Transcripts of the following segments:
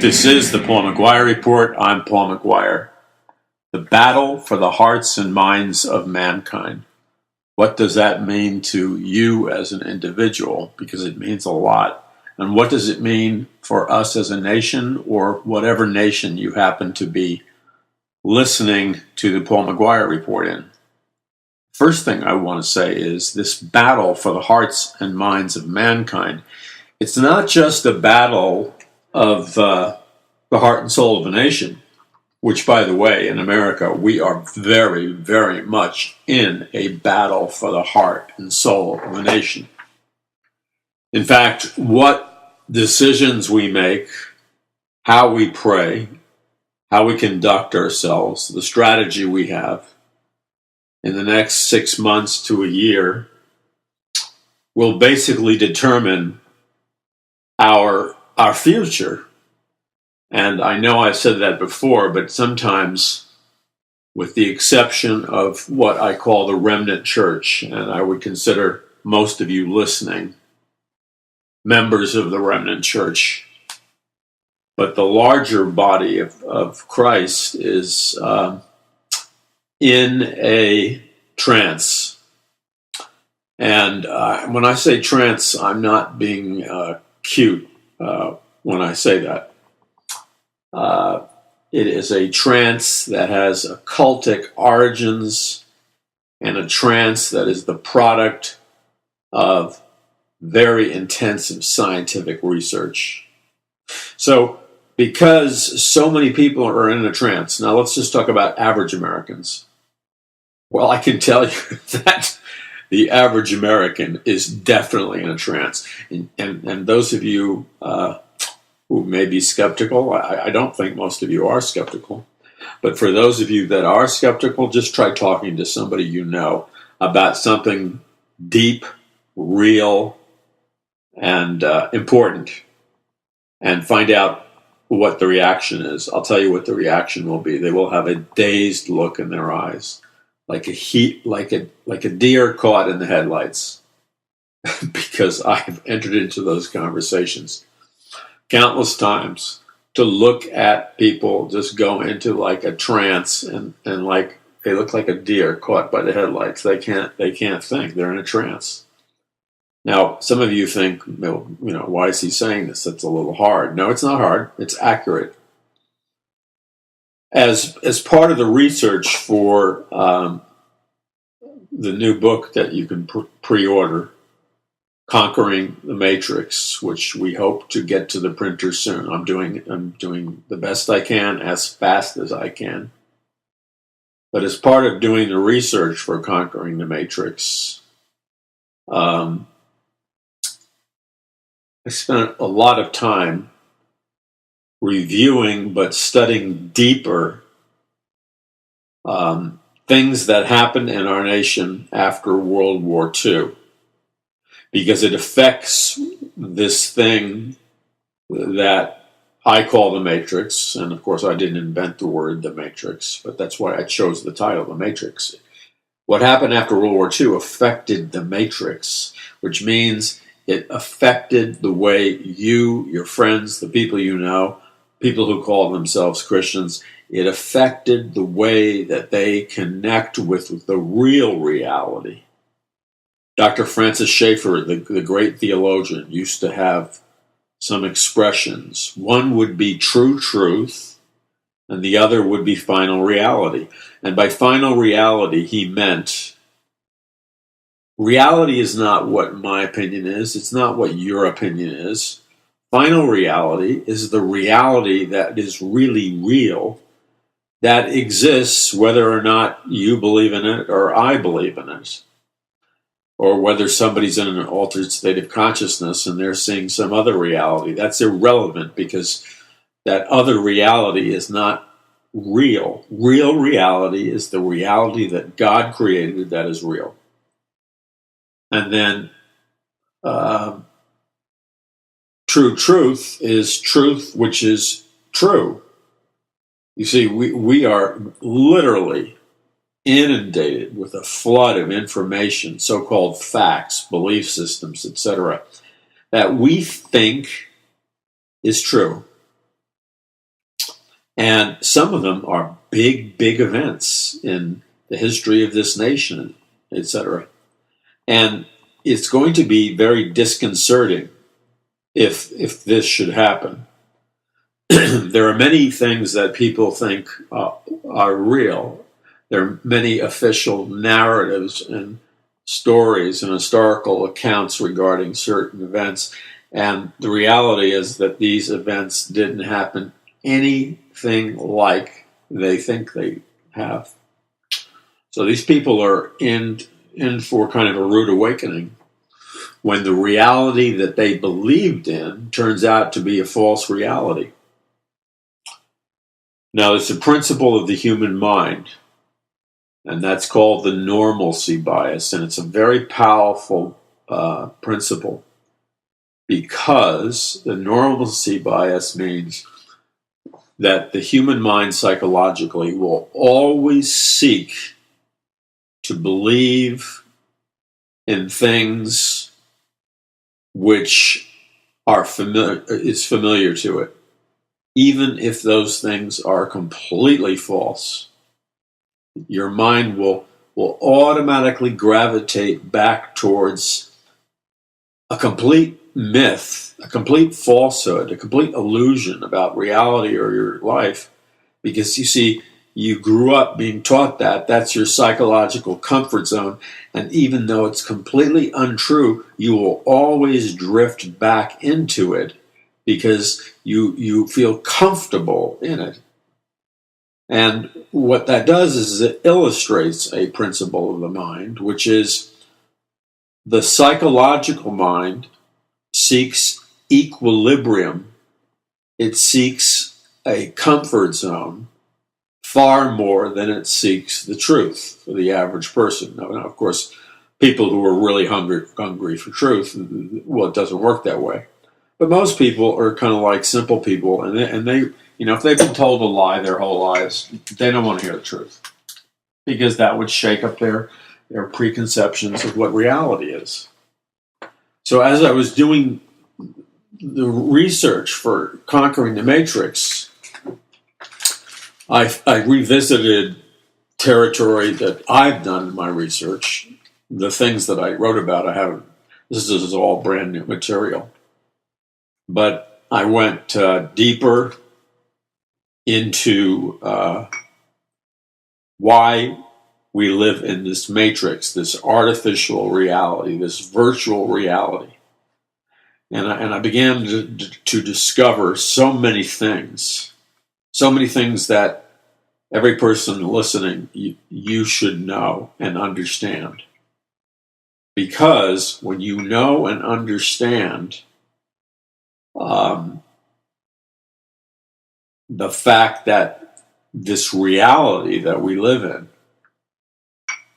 This is the Paul McGuire Report. I'm Paul McGuire. The battle for the hearts and minds of mankind. What does that mean to you as an individual? Because it means a lot. And what does it mean for us as a nation, or whatever nation you happen to be listening to the Paul McGuire Report in? First thing I want to say is this battle for the hearts and minds of mankind. It's not just a battle of the heart and soul of a nation, which, by the way, in America, we are very, very much in a battle for the heart and soul of a nation. In fact, what decisions we make, how we pray, how we conduct ourselves, the strategy we have in the next 6 months to a year will basically determine our future. And I know I've said that before, but sometimes, with the exception of what I call the remnant church, and I would consider most of you listening members of the remnant church, but the larger body of Christ is in a trance. And when I say trance, I'm not being cute when I say that. It is a trance that has occultic origins and a trance that is the product of very intensive scientific research. So, because so many people are in a trance, now let's just talk about average Americans. Well, I can tell you that the average American is definitely in a trance. And those of you who may be skeptical, I don't think most of you are skeptical, but for those of you that are skeptical, just try talking to somebody you know about something deep, real, and important, and find out what the reaction is. I'll tell you what the reaction will be. They will have a dazed look in their eyes, like a deer caught in the headlights, because I've entered into those conversations countless times, to look at people just go into like a trance and like they look like a deer caught by the headlights. They can't think. They're in a trance. Now, some of you think, why is he saying this? That's a little hard. No, it's not hard. It's accurate. As part of the research for the new book that you can pre-order, Conquering the Matrix, which we hope to get to the printer soon. I'm doing the best I can, as fast as I can. But as part of doing the research for Conquering the Matrix, I spent a lot of time reviewing but studying deeper things that happened in our nation after World War II. Because it affects this thing that I call the Matrix. And of course, I didn't invent the word the Matrix, but that's why I chose the title, The Matrix. What happened after World War II affected the Matrix, which means it affected the way you, your friends, the people you know, people who call themselves Christians, it affected the way that they connect with the real reality. Dr. Francis Schaeffer, the great theologian, used to have some expressions. One would be true truth, and the other would be final reality. And by final reality, he meant reality is not what my opinion is. It's not what your opinion is. Final reality is the reality that is really real, that exists whether or not you believe in it or I believe in it, or whether somebody's in an altered state of consciousness and they're seeing some other reality. That's irrelevant, because that other reality is not real. Real reality is the reality that God created that is real. And then true truth is truth which is true. You see, we are literally inundated with a flood of information, so-called facts, belief systems, etc., that we think is true. And some of them are big, big events in the history of this nation, etc. And it's going to be very disconcerting if this should happen. There are many things that people think are real. There are many official narratives and stories and historical accounts regarding certain events. And the reality is that these events didn't happen anything like they think they have. So these people are in for kind of a rude awakening when the reality that they believed in turns out to be a false reality. Now, there's a principle of the human mind, and that's called the normalcy bias, and it's a very powerful principle because the normalcy bias means that the human mind psychologically will always seek to believe in things which is familiar to it, even if those things are completely false. Your mind will automatically gravitate back towards a complete myth, a complete falsehood, a complete illusion about reality or your life, because you see, you grew up being taught that. That's your psychological comfort zone. And even though it's completely untrue, you will always drift back into it because you feel comfortable in it. And what that does is it illustrates a principle of the mind, which is the psychological mind seeks equilibrium. It seeks a comfort zone far more than it seeks the truth for the average person. Now, of course, people who are really hungry for truth, well, it doesn't work that way. But most people are kind of like simple people, and they if they've been told a lie their whole lives, they don't want to hear the truth because that would shake up their preconceptions of what reality is. So as I was doing the research for Conquering the Matrix, I revisited territory that I've done in my research, the things that I wrote about. This is all brand new material. But I went deeper into why we live in this matrix, this artificial reality, this virtual reality. And I began to discover so many things that every person listening, you should know and understand. Because when you know and understand the fact that this reality that we live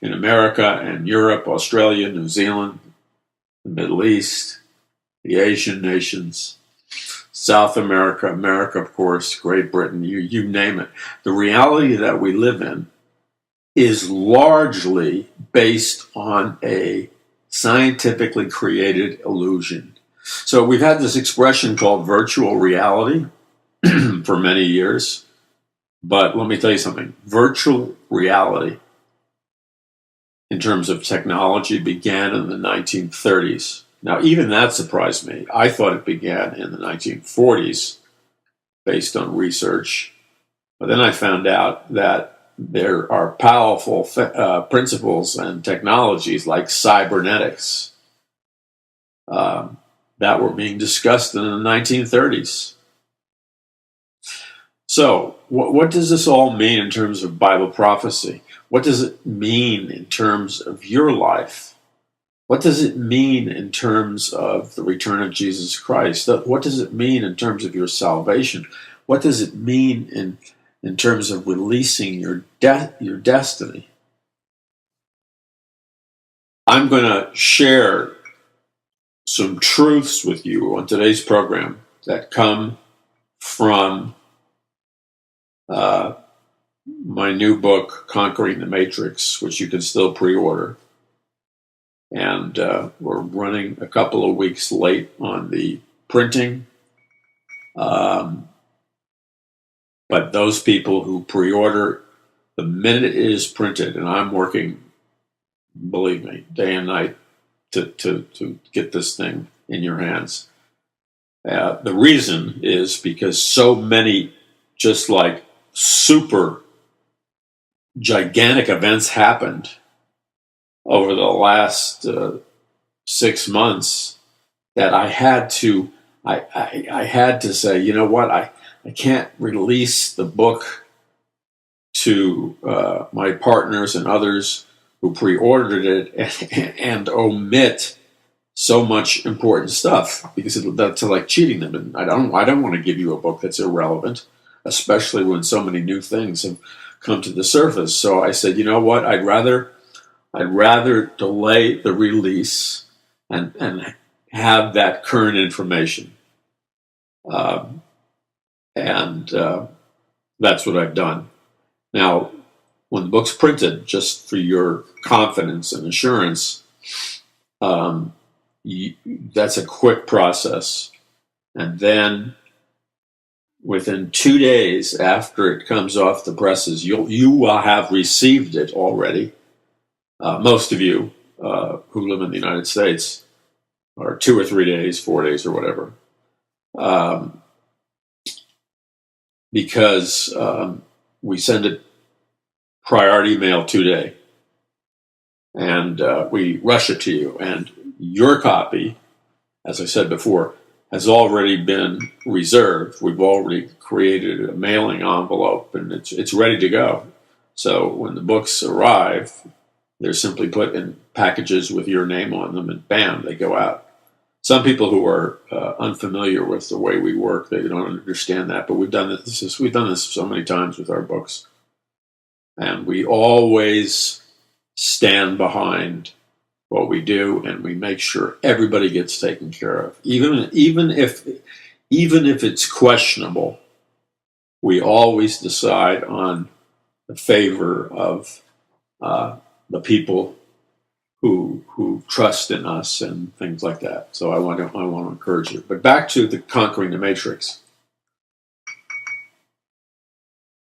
in America and Europe, Australia, New Zealand, the Middle East, the Asian nations, South America, America, of course, Great Britain, you name it. The reality that we live in is largely based on a scientifically created illusion. So we've had this expression called virtual reality for many years. But let me tell you something. Virtual reality, in terms of technology, began in the 1930s. Now, even that surprised me. I thought it began in the 1940s, based on research. But then I found out that there are powerful principles and technologies like cybernetics that were being discussed in the 1930s. So, what does this all mean in terms of Bible prophecy? What does it mean in terms of your life? What does it mean in terms of the return of Jesus Christ? What does it mean in terms of your salvation? What does it mean in terms of releasing your destiny? I'm going to share some truths with you on today's program that come from my new book, Conquering the Matrix, which you can still pre-order. And we're running a couple of weeks late on the printing. But those people who pre-order the minute it is printed, and I'm working, believe me, day and night to get this thing in your hands. The reason is because so many just like super gigantic events happened over the last 6 months that I had to say, you know what, I can't release the book to my partners and others who pre-ordered it and omit so much important stuff, because that's like cheating them. And I don't want to give you a book that's irrelevant, especially when so many new things have come to the surface. So I said, you know what, I'd rather delay the release and have that current information. And that's what I've done. Now, when the book's printed, just for your confidence and assurance, that's a quick process. And then within 2 days after it comes off the presses, you will have received it already. Most of you who live in the United States, or 2 or 3 days, 4 days, or whatever, because we send it priority mail today, and we rush it to you. And your copy, as I said before, has already been reserved. We've already created a mailing envelope, and it's ready to go. So when the books arrive, they're simply put in packages with your name on them, and bam, they go out. Some people who are unfamiliar with the way we work, they don't understand that, but we've done this so many times with our books. And we always stand behind what we do, and we make sure everybody gets taken care of. Even if it's questionable, we always decide on the favor of the people who trust in us and things like that. So I want to encourage you. But back to the Conquering the Matrix.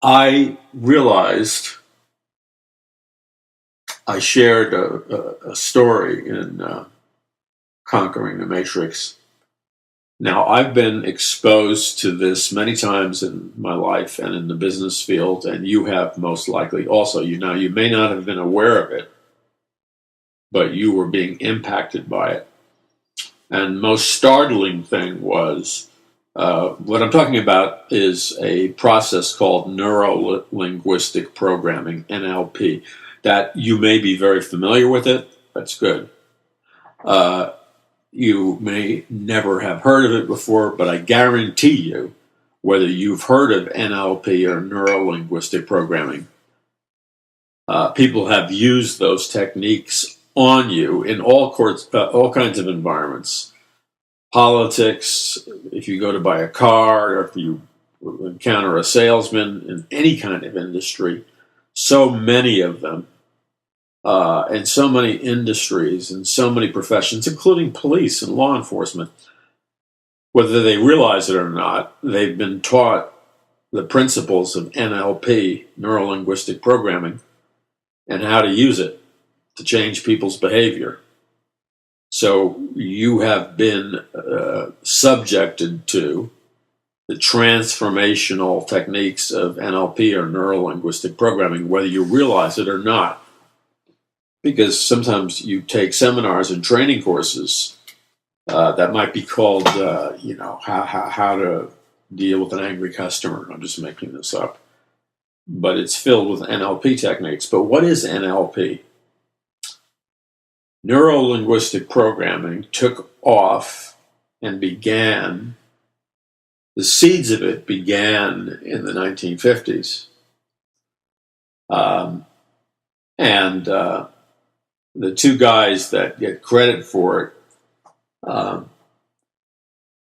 I realized I shared a story in Conquering the Matrix. Now, I've been exposed to this many times in my life and in the business field, and you have most likely also. You may not have been aware of it, but you were being impacted by it. And most startling thing was, what I'm talking about is a process called neuro-linguistic programming, NLP, that you may be very familiar with it. That's good. You may never have heard of it before, but I guarantee you, whether you've heard of NLP or neuro-linguistic programming, people have used those techniques on you in all kinds of environments. Politics, if you go to buy a car, or if you encounter a salesman in any kind of industry, so many of them, and so many industries and so many professions, including police and law enforcement, whether they realize it or not, they've been taught the principles of NLP, neuro-linguistic programming, and how to use it to change people's behavior. So you have been subjected to the transformational techniques of NLP or neuro-linguistic programming, whether you realize it or not. Because sometimes you take seminars and training courses that might be called, how to deal with an angry customer. I'm just making this up. But it's filled with NLP techniques. But what is NLP? Neuro-linguistic programming took off and began, the seeds of it began in the 1950s. And the two guys that get credit for it,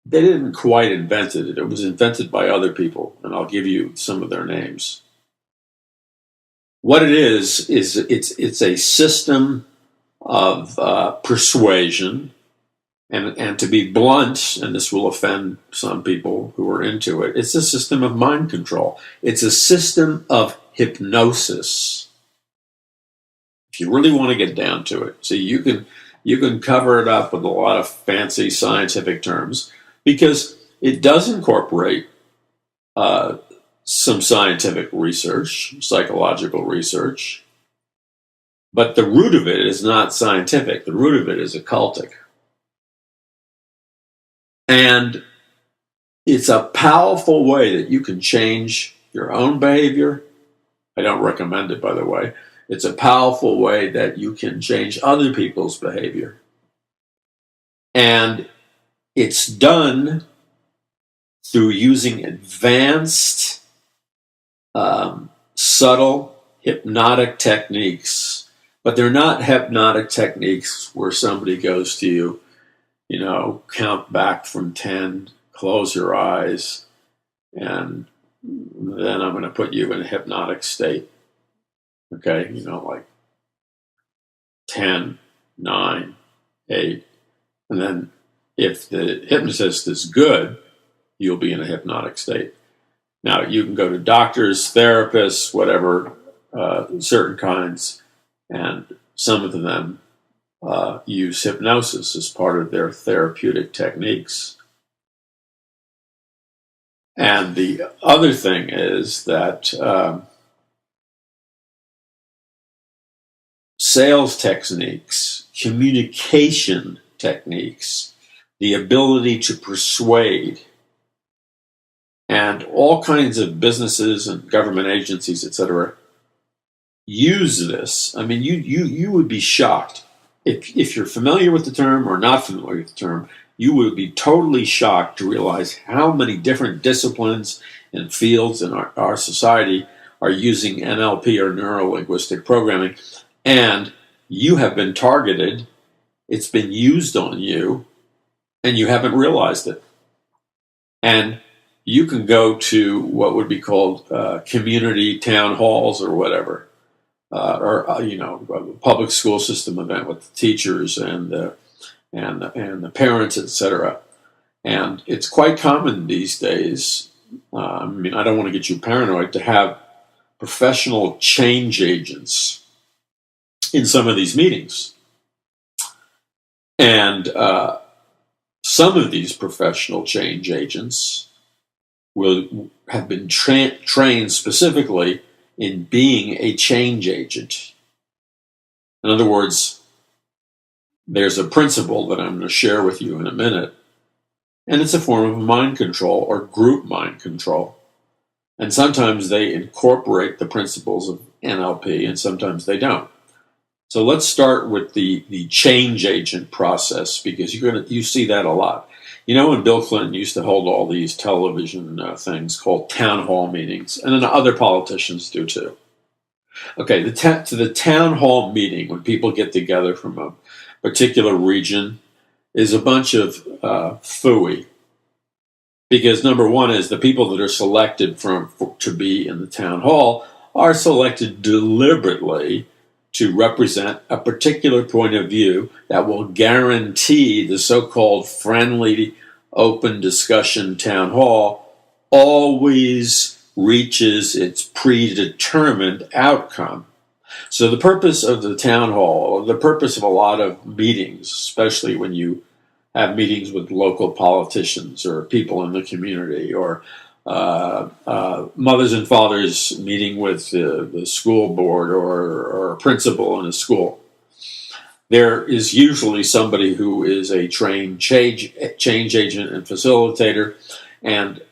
they didn't quite invent it. It was invented by other people, and I'll give you some of their names. What it is it's a system of persuasion And to be blunt, and this will offend some people who are into it, it's a system of mind control. It's a system of hypnosis. If you really want to get down to it. So you can cover it up with a lot of fancy scientific terms, because it does incorporate some scientific research, psychological research, but the root of it is not scientific. The root of it is occultic. And it's a powerful way that you can change your own behavior. I don't recommend it, by the way. It's a powerful way that you can change other people's behavior. And it's done through using advanced, subtle hypnotic techniques. But they're not hypnotic techniques where somebody goes to you, count back from 10, close your eyes, and then I'm going to put you in a hypnotic state. Okay, like 10, 9, 8. And then if the hypnotist is good, you'll be in a hypnotic state. Now, you can go to doctors, therapists, whatever, certain kinds, and some of them use hypnosis as part of their therapeutic techniques. And the other thing is that sales techniques, communication techniques, the ability to persuade, and all kinds of businesses and government agencies, etc., use this. I mean, you would be shocked. If you're familiar with the term or not familiar with the term, you would be totally shocked to realize how many different disciplines and fields in our society are using NLP or neuro-linguistic programming. And you have been targeted, it's been used on you, and you haven't realized it. And you can go to what would be called community town halls or whatever, or a public school system event with the teachers and the parents, etc. And it's quite common these days. I don't want to get you paranoid, to have professional change agents in some of these meetings. And some of these professional change agents will have been trained specifically in being a change agent. In other words, there's a principle that I'm going to share with you in a minute, and it's a form of mind control or group mind control. And sometimes they incorporate the principles of NLP, and sometimes they don't. So let's start with the change agent process, because you see that a lot. When Bill Clinton used to hold all these television things called town hall meetings, and then other politicians do too. Okay, to the town hall meeting, when people get together from a particular region, is a bunch of phooey. Because number one is the people that are selected to be in the town hall are selected deliberately to represent a particular point of view that will guarantee the so-called friendly, open discussion town hall always reaches its predetermined outcome. So the purpose of the town hall, the purpose of a lot of meetings, especially when you have meetings with local politicians or people in the community, or mothers and fathers meeting with the school board or a principal in a school. There is usually somebody who is a trained change agent and facilitator, and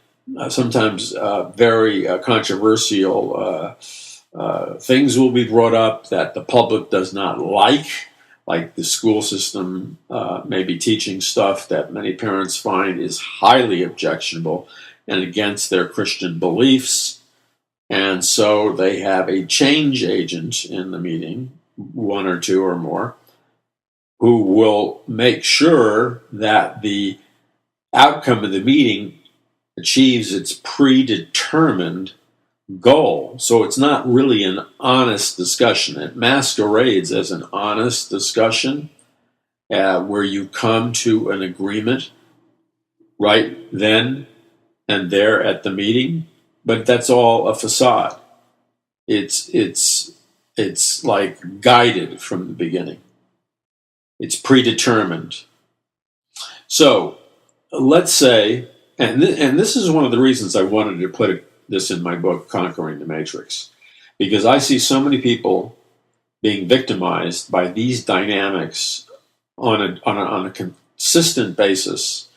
sometimes very controversial things will be brought up that the public does not like the school system may be teaching stuff that many parents find is highly objectionable and against their Christian beliefs. And so they have a change agent in the meeting, one or two or more, who will make sure that the outcome of the meeting achieves its predetermined goal. So it's not really an honest discussion. It masquerades as an honest discussion, where you come to an agreement right then and there at the meeting, but that's all a facade. It's like guided from the beginning. It's predetermined. So let's say, and this is one of the reasons I wanted to put this in my book, Conquering the Matrix, because I see so many people being victimized by these dynamics on a consistent basis.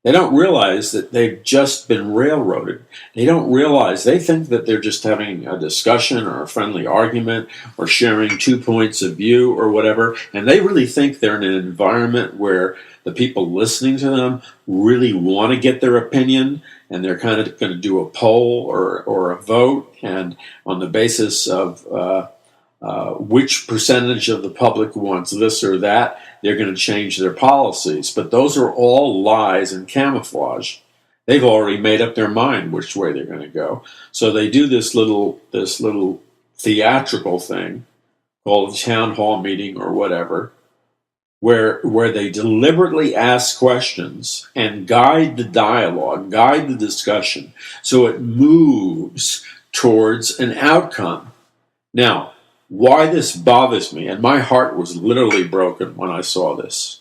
They don't realize that they've just been railroaded. They don't realize, they think that they're just having a discussion or a friendly argument or sharing 2 points of view or whatever, and they really think they're in an environment where the people listening to them really want to get their opinion, and they're kind of going to do a poll or a vote, and on the basis of which percentage of the public wants this or that, they're going to change their policies. But those are all lies and camouflage. They've already made up their mind which way they're going to go. So they do this little theatrical thing called a town hall meeting or whatever, where they deliberately ask questions and guide the dialogue, guide the discussion, so it moves towards an outcome. Now, why this bothers me, and my heart was literally broken when I saw this,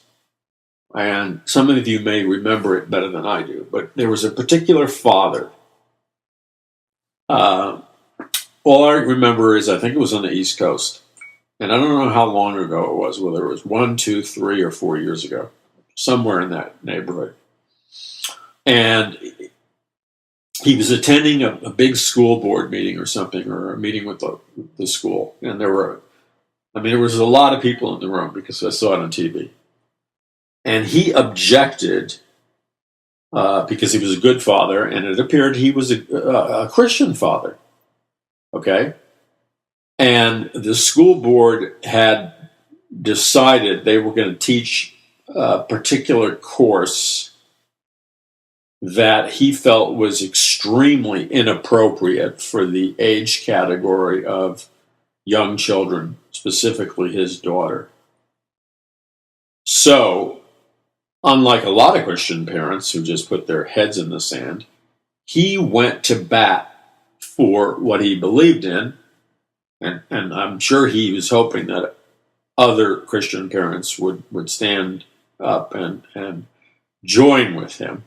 and some of you may remember it better than I do, but there was a particular father. All I remember is I think it was on the East Coast, and I don't know how long ago it was, whether it was 1, 2, 3, or 4 years ago, somewhere in that neighborhood. And he was attending a big school board meeting or something, or a meeting with the school. And there was a lot of people in the room because I saw it on TV. And he objected because he was a good father, and it appeared he was a Christian father. Okay? And the school board had decided they were going to teach a particular course that he felt was extremely inappropriate for the age category of young children, specifically his daughter. So, unlike a lot of Christian parents who just put their heads in the sand, he went to bat for what he believed in, and I'm sure he was hoping that other Christian parents would stand up and join with him.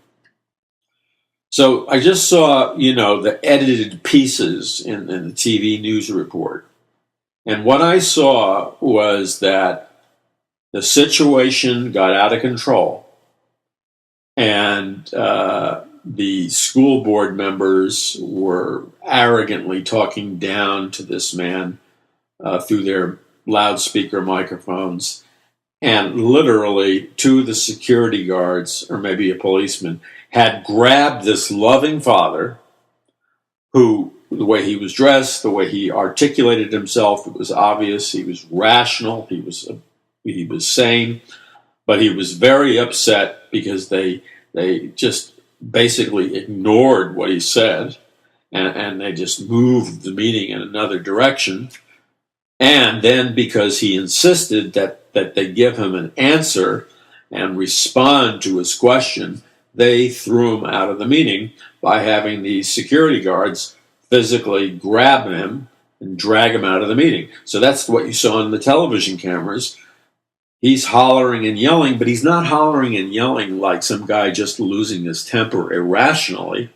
So I just saw, the edited pieces in the TV news report. And what I saw was that the situation got out of control. And the school board members were arrogantly talking down to this man through their loudspeaker microphones. And literally, 2 of the security guards, or maybe a policeman, had grabbed this loving father who, the way he was dressed, the way he articulated himself, it was obvious he was rational, he was sane, but he was very upset because they just basically ignored what he said, and they just moved the meeting in another direction. And then because he insisted that they give him an answer and respond to his question, they threw him out of the meeting by having the security guards physically grab him and drag him out of the meeting. So that's what you saw on the television cameras. He's hollering and yelling, but he's not hollering and yelling like some guy just losing his temper irrationally.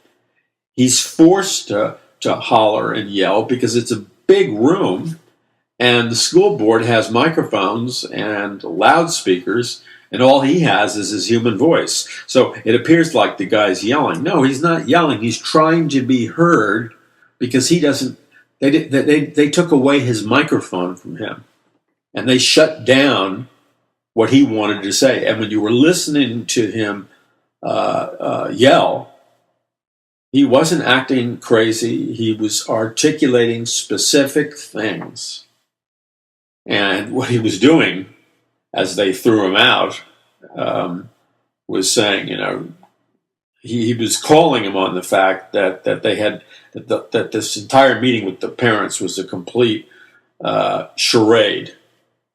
He's forced to holler and yell because it's a big room, and the school board has microphones and loudspeakers, and all he has is his human voice. So it appears like the guy's yelling. No, he's not yelling. He's trying to be heard because he doesn't. They took away his microphone from him, and they shut down what he wanted to say. And when you were listening to him yell, he wasn't acting crazy. He was articulating specific things. And what he was doing, as they threw him out, was saying, he was calling him on the fact that they had that this entire meeting with the parents was a complete charade,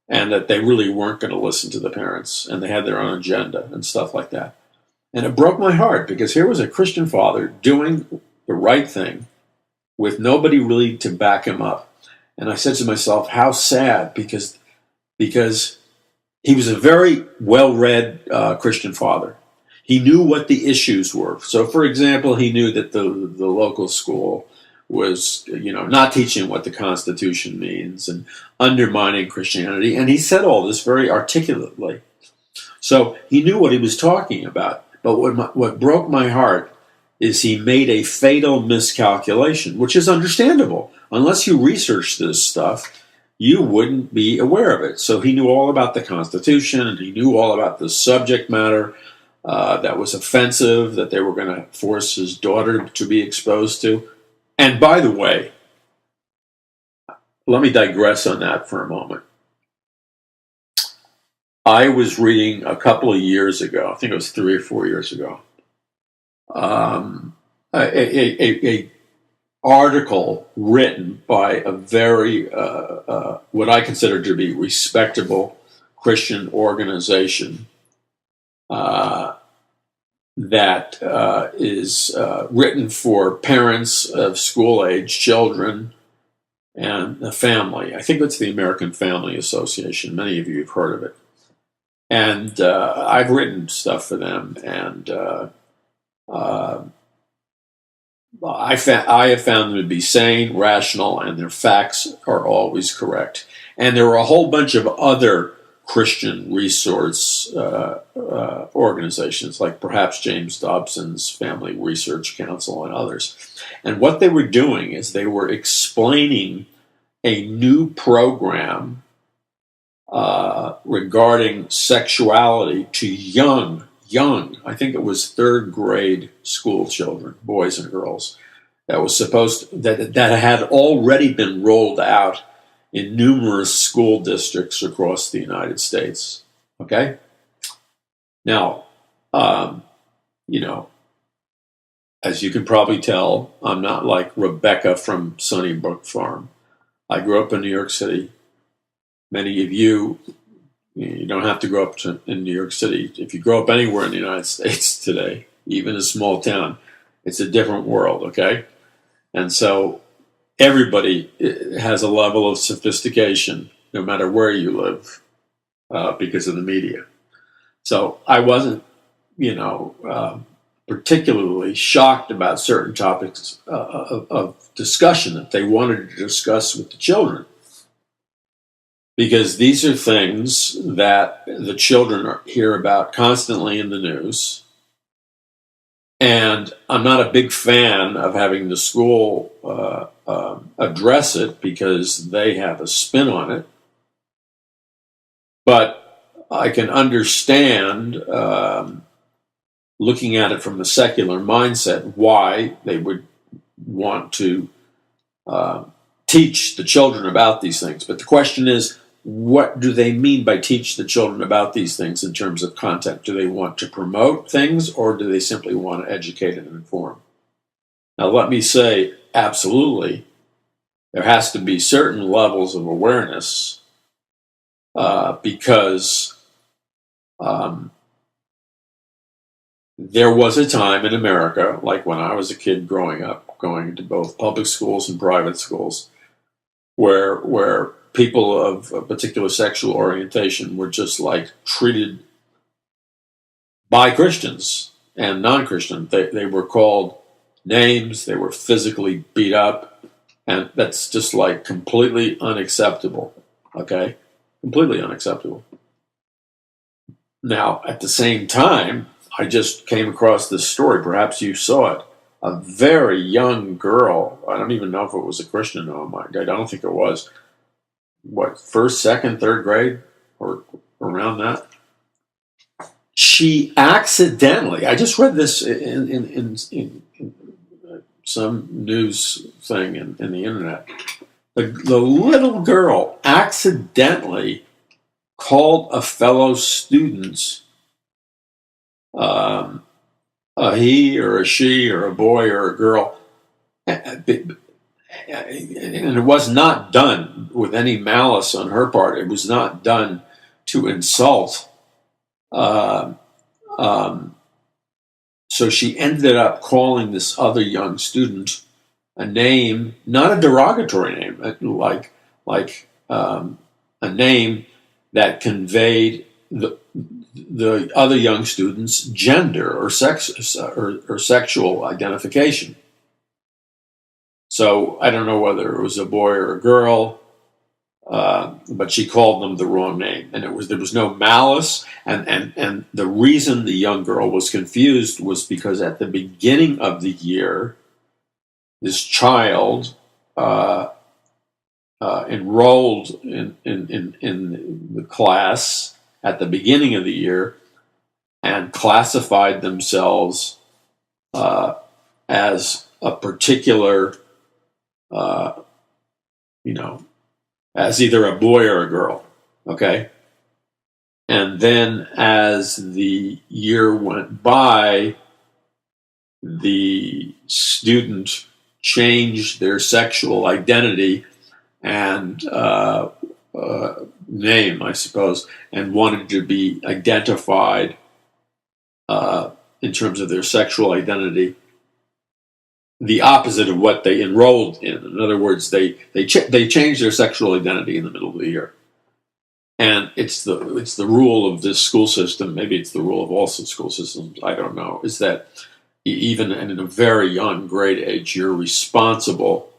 and that they really weren't going to listen to the parents, and they had their own agenda and stuff like that. And it broke my heart, because here was a Christian father doing the right thing with nobody really to back him up. And I said to myself, how sad, because he was a very well-read Christian father. He knew what the issues were. So, for example, he knew that the local school was, not teaching what the Constitution means and undermining Christianity. And he said all this very articulately. So he knew what he was talking about. But what broke my heart is he made a fatal miscalculation, which is understandable. Unless you research this stuff, you wouldn't be aware of it. So he knew all about the Constitution, and he knew all about the subject matter that was offensive, that they were going to force his daughter to be exposed to. And by the way, let me digress on that for a moment. I was reading a couple of years ago, I think it was 3 or 4 years ago, a article written by a very, what I consider to be respectable Christian organization that is written for parents of school-age children and the family. I think it's the American Family Association. Many of you have heard of it. And I've written stuff for them, and I have found them to be sane, rational, and their facts are always correct. And there are a whole bunch of other Christian resource organizations, like perhaps James Dobson's Family Research Council and others. And what they were doing is they were explaining a new program regarding sexuality to young, I think it was third grade school children, boys and girls, that was that had already been rolled out in numerous school districts across the United States. Okay? Now, as you can probably tell, I'm not like Rebecca from Sunnybrook Farm. I grew up in New York City. Many of you don't have to grow up in New York City. If you grow up anywhere in the United States today, even a small town, it's a different world, okay? And so everybody has a level of sophistication, no matter where you live, because of the media. So I wasn't, particularly shocked about certain topics of discussion that they wanted to discuss with the children. Because these are things that the children hear about constantly in the news. And I'm not a big fan of having the school address it because they have a spin on it. But I can understand, looking at it from the secular mindset, why they would want to teach the children about these things. But the question is, what do they mean by teach the children about these things in terms of content? Do they want to promote things, or do they simply want to educate and inform? Now, let me say, absolutely, there has to be certain levels of awareness because there was a time in America, like when I was a kid growing up, going to both public schools and private schools, where people of a particular sexual orientation were just like treated by Christians and non-Christian. They were called names, they were physically beat up, and that's just like completely unacceptable, okay? Completely unacceptable. Now, at the same time, I just came across this story, perhaps you saw it, a very young girl, I don't even know if it was a Christian, I don't think it was, first, second, third grade, or around that. She accidentally, I just read this in some news thing in the internet. The little girl accidentally called a fellow student a he or a she or a boy or a girl. And it was not done with any malice on her part. It was not done to insult. Uh, um, so she ended up calling this other young student a name, not a derogatory name, a name that conveyed the other young student's gender or sex or sexual identification. So I don't know whether it was a boy or a girl, but she called them the wrong name, and there was no malice. And the reason the young girl was confused was because at the beginning of the year, this child enrolled in the class at the beginning of the year and classified themselves as a particular, as either a boy or a girl, okay? And then as the year went by, the student changed their sexual identity and name, I suppose, and wanted to be identified in terms of their sexual identity the opposite of what they enrolled in. In other words, they changed their sexual identity in the middle of the year. And it's the rule of this school system, maybe it's the rule of all school systems, I don't know, is that even in a very young grade age, you're responsible,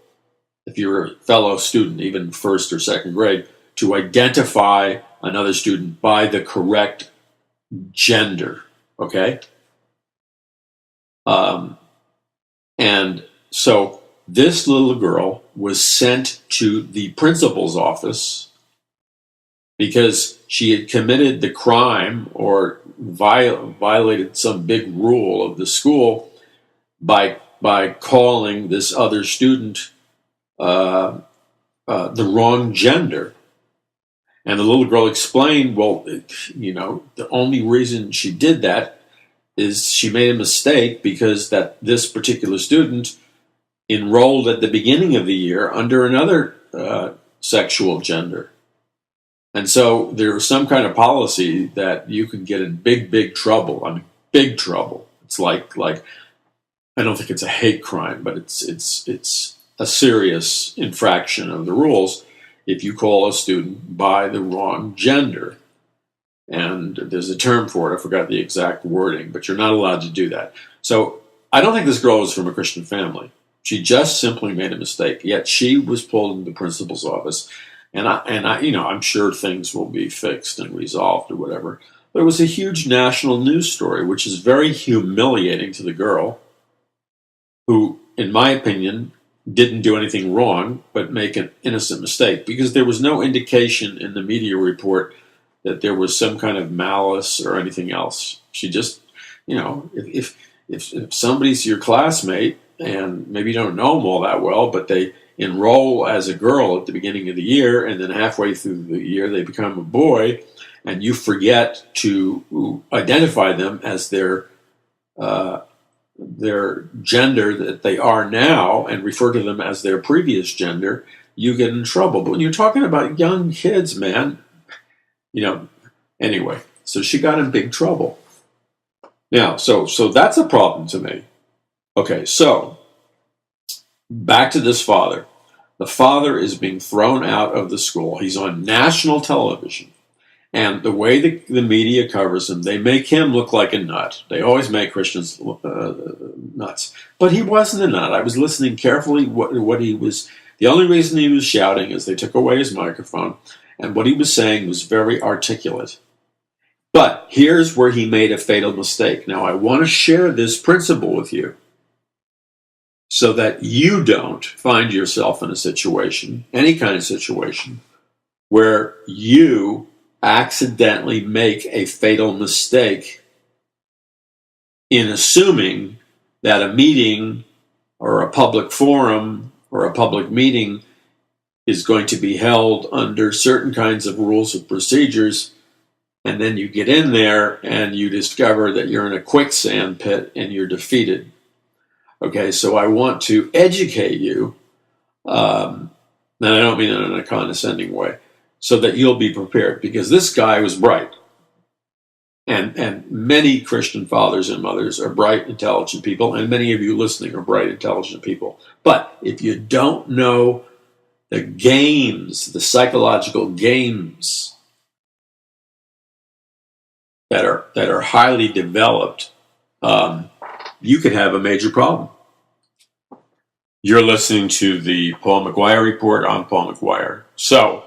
if you're a fellow student, even first or second grade, to identify another student by the correct gender, okay? And so this little girl was sent to the principal's office because she had committed the crime or violated some big rule of the school by calling this other student the wrong gender. And the little girl explained, well, the only reason she did that is she made a mistake because that this particular student enrolled at the beginning of the year under another sexual gender. And so there was some kind of policy that you could get in big trouble. I mean, big trouble. It's like I don't think it's a hate crime, but it's a serious infraction of the rules if you call a student by the wrong gender. And there's a term for it. I forgot the exact wording, but you're not allowed to do that. So I don't think this girl was from a Christian family. She just simply made a mistake. Yet she was pulled into the principal's office, and I'm sure things will be fixed and resolved or whatever. But it was a huge national news story, which is very humiliating to the girl, who, in my opinion, didn't do anything wrong but make an innocent mistake, because there was no indication in the media report that there was some kind of malice or anything else. She just, if somebody's your classmate and maybe you don't know them all that well, but they enroll as a girl at the beginning of the year, and then halfway through the year they become a boy, and you forget to identify them as their gender that they are now and refer to them as their previous gender, you get in trouble. But when you're talking about young kids, man, anyway, so she got in big trouble. Now, so that's a problem to me. Okay, so back to this father. The father is being thrown out of the school. He's on national television. And the way the media covers him, they make him look like a nut. They always make Christians nuts. But he wasn't a nut. I was listening carefully what he was. The only reason he was shouting is they took away his microphone. And what he was saying was very articulate. But here's where he made a fatal mistake. Now, I want to share this principle with you so that you don't find yourself in a situation, any kind of situation, where you accidentally make a fatal mistake in assuming that a meeting or a public forum or a public meeting is going to be held under certain kinds of rules and procedures, and then you get in there and you discover that you're in a quicksand pit and you're defeated. Okay, so I want to educate you And I don't mean it in a condescending way, so that you'll be prepared, because this guy was bright. And many Christian fathers and mothers are bright, intelligent people, and many of you listening are bright, intelligent people. But if you don't know the games, the psychological games that are highly developed, you could have a major problem. You're listening to the Paul McGuire Report. I'm Paul McGuire. So,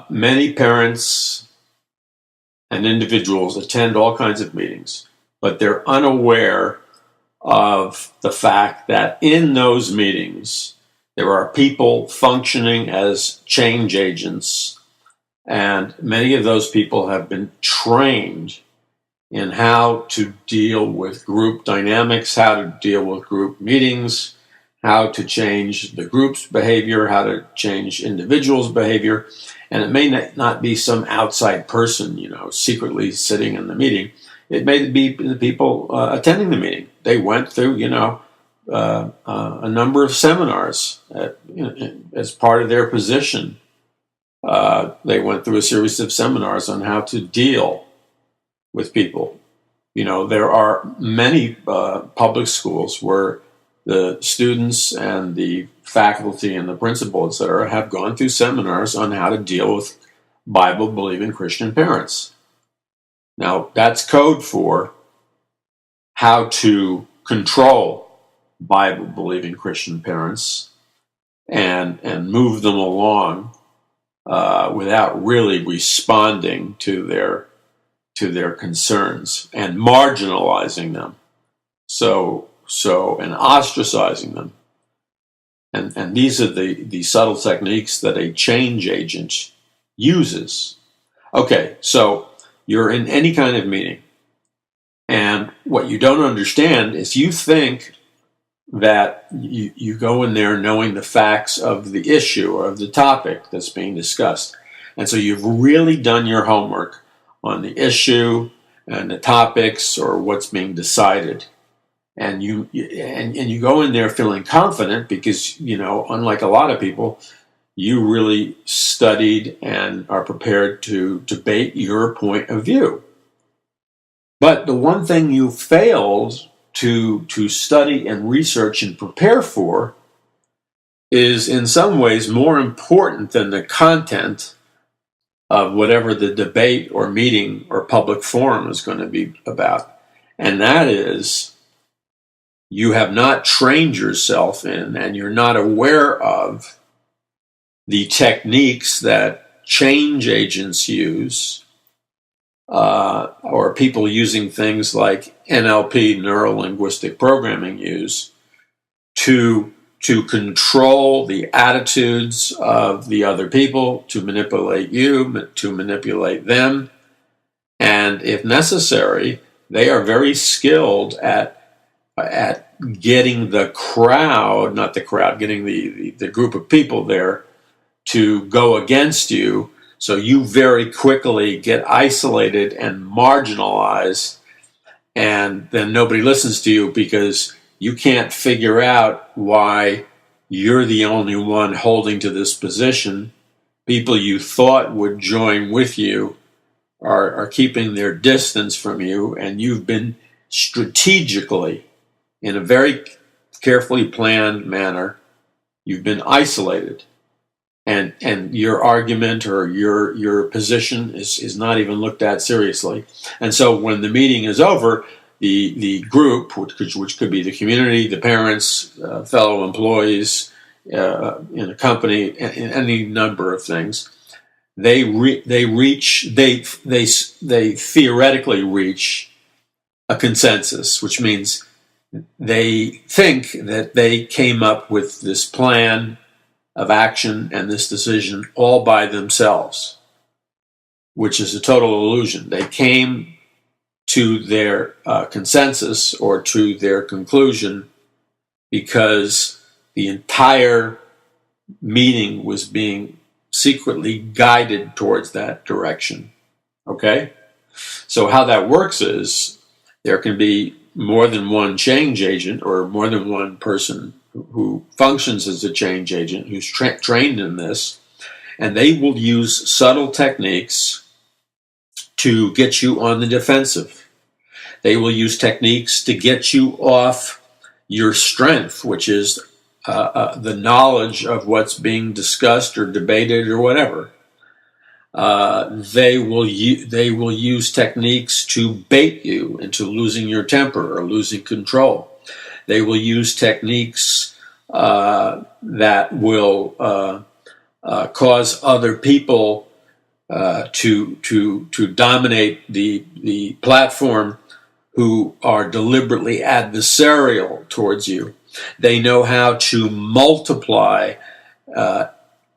many parents and individuals attend all kinds of meetings, but they're unaware of the fact that in those meetings, there are people functioning as change agents, and many of those people have been trained in how to deal with group dynamics, how to deal with group meetings, how to change the group's behavior, how to change individuals' behavior. And it may not be some outside person, secretly sitting in the meeting. It may be the people attending the meeting. They went through, a number of seminars as part of their position. They went through a series of seminars on how to deal with people. There are many public schools where the students and the faculty and the principal, etc., have gone through seminars on how to deal with Bible-believing Christian parents. Now, that's code for how to control Bible-believing Christian parents and move them along without really responding to their concerns and marginalizing them. And ostracizing them. And these are the subtle techniques that a change agent uses. Okay, so you're in any kind of meeting, and what you don't understand is you think that you go in there knowing the facts of the issue or of the topic that's being discussed. And so you've really done your homework on the issue and the topics or what's being decided. And you go in there feeling confident because, unlike a lot of people, you really studied and are prepared to debate your point of view. But the one thing you failed to study and research and prepare for is in some ways more important than the content of whatever the debate or meeting or public forum is going to be about. And that is, you have not trained yourself in, and you're not aware of the techniques that change agents use, or people using things like NLP, neuro-linguistic programming, use to control the attitudes of the other people, to manipulate you, to manipulate them. And if necessary, they are very skilled at getting the crowd, getting the group of people there to go against you, so you very quickly get isolated and marginalized, and then nobody listens to you because you can't figure out why you're the only one holding to this position. People you thought would join with you are keeping their distance from you, and you've been strategically, in a very carefully planned manner, you've been isolated. And your argument or your position is not even looked at seriously. And so when the meeting is over, the group, which could be the community, the parents, fellow employees in a company, in any number of things, they theoretically reach a consensus, which means they think that they came up with this plan of action and this decision all by themselves, which is a total illusion. They came to their consensus or to their conclusion because the entire meeting was being secretly guided towards that direction. Okay? So how that works is there can be more than one change agent or more than one person who functions as a change agent, who's trained in this, and they will use subtle techniques to get you on the defensive. They will use techniques to get you off your strength, which is the knowledge of what's being discussed or debated or whatever. They will use techniques to bait you into losing your temper or losing control. They will use techniques that will cause other people to dominate the platform, who are deliberately adversarial towards you. They know how to multiply.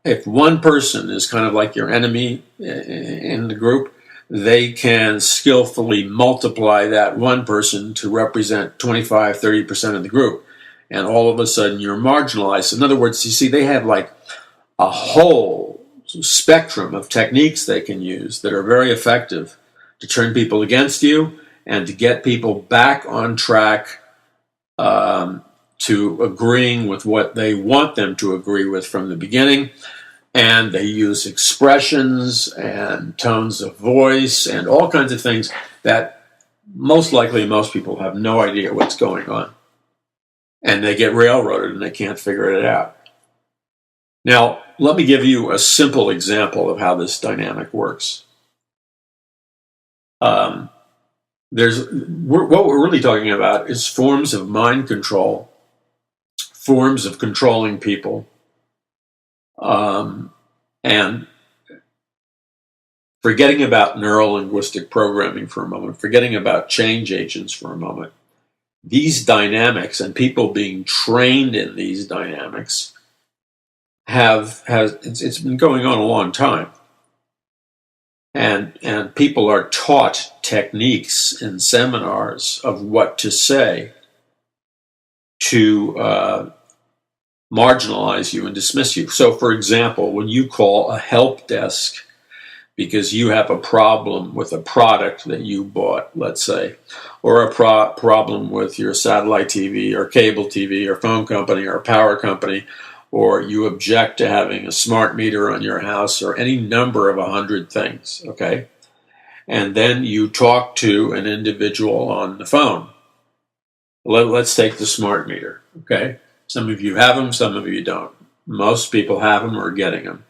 If one person is kind of like your enemy in the group, they can skillfully multiply that one person to represent 25, 30% of the group. And all of a sudden you're marginalized. In other words, you see, they have like a whole spectrum of techniques they can use that are very effective to turn people against you and to get people back on track to agreeing with what they want them to agree with from the beginning. And they use expressions and tones of voice and all kinds of things that most likely most people have no idea what's going on. And they get railroaded and they can't figure it out. Now, let me give you a simple example of how this dynamic works. What we're really talking about is forms of mind control, forms of controlling people, and forgetting about neuro-linguistic programming for a moment, forgetting about change agents for a moment. These dynamics and people being trained in these dynamics it's been going on a long time. And people are taught techniques in seminars of what to say to marginalize you and dismiss you. So, for example, when you call a help desk because you have a problem with a product that you bought, let's say, or a problem with your satellite TV or cable TV or phone company or power company, or you object to having a smart meter on your house, or any number of 100 things, okay? And then you talk to an individual on the phone. Let's take the smart meter, okay? Some of you have them, some of you don't. Most people have them or are getting them.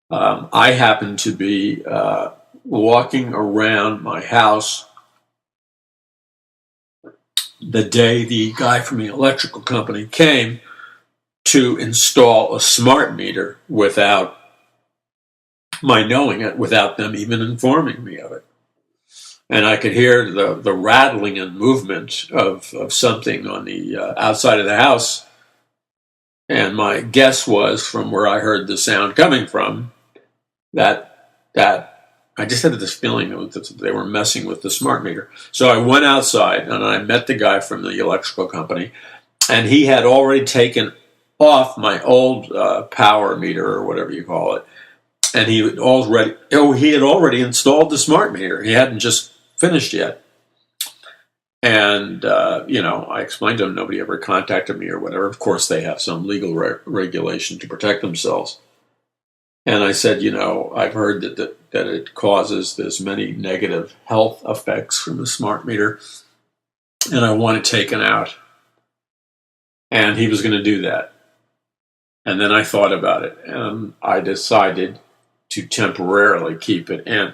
I happen to be walking around my house the day the guy from the electrical company came to install a smart meter without my knowing it, without them even informing me of it. And I could hear the rattling and movement of something on the outside of the house. And my guess was, from where I heard the sound coming from, that I just had this feeling that they were messing with the smart meter. So I went outside and I met the guy from the electrical company, and he had already taken off my old power meter, or whatever you call it, and he had already installed the smart meter. He hadn't just finished yet. And I explained to him nobody ever contacted me or whatever. Of course, they have some legal regulation to protect themselves. And I said, I've heard that it causes this many negative health effects from the smart meter, and I want it taken out. And he was going to do that. And then I thought about it, and I decided to temporarily keep it in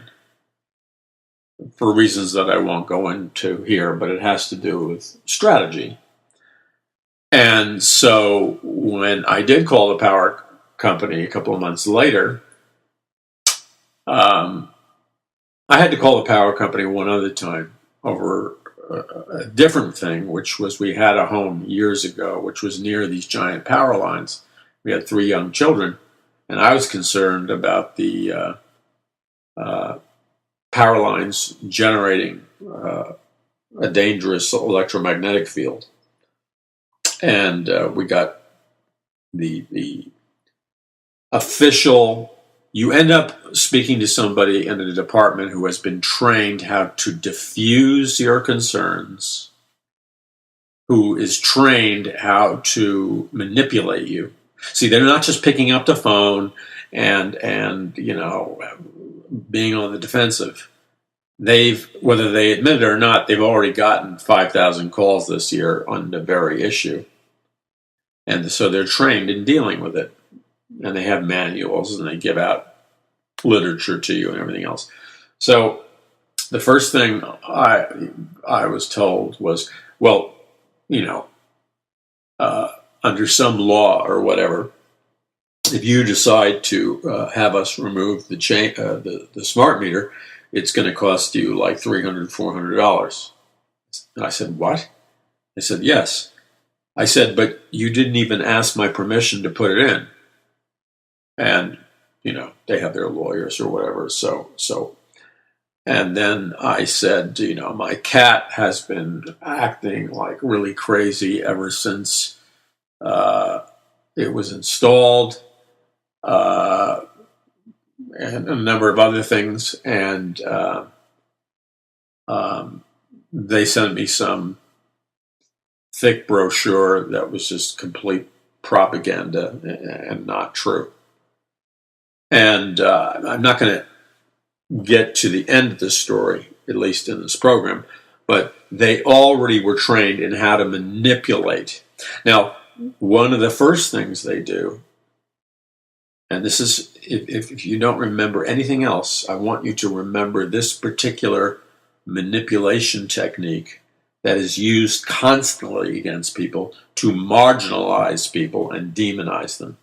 for reasons that I won't go into here, but it has to do with strategy. And so when I did call the power company a couple of months later, I had to call the power company one other time over a different thing, which was we had a home years ago, which was near these giant power lines. We had 3 young children, and I was concerned about the power lines generating a dangerous electromagnetic field. And we got the official. You end up speaking to somebody in a department who has been trained how to diffuse your concerns who is trained how to manipulate you. See, they're not just picking up the phone and being on the defensive. Whether they admit it or not, they've already gotten 5,000 calls this year on the very issue. And so they're trained in dealing with it. And they have manuals and they give out literature to you and everything else. So the first thing I was told was, well, under some law or whatever, if you decide to have us remove the smart meter, it's going to cost you like $300, $400. And I said, what? They said, yes. I said, but you didn't even ask my permission to put it in. And, they have their lawyers or whatever. So, and then I said, my cat has been acting like really crazy ever since it was installed, and a number of other things. And they sent me some thick brochure that was just complete propaganda and not true. And I'm not going to get to the end of the story, at least in this program, but they already were trained in how to manipulate. Now, one of the first things they do, and this is, if you don't remember anything else, I want you to remember this particular manipulation technique that is used constantly against people to marginalize people and demonize them.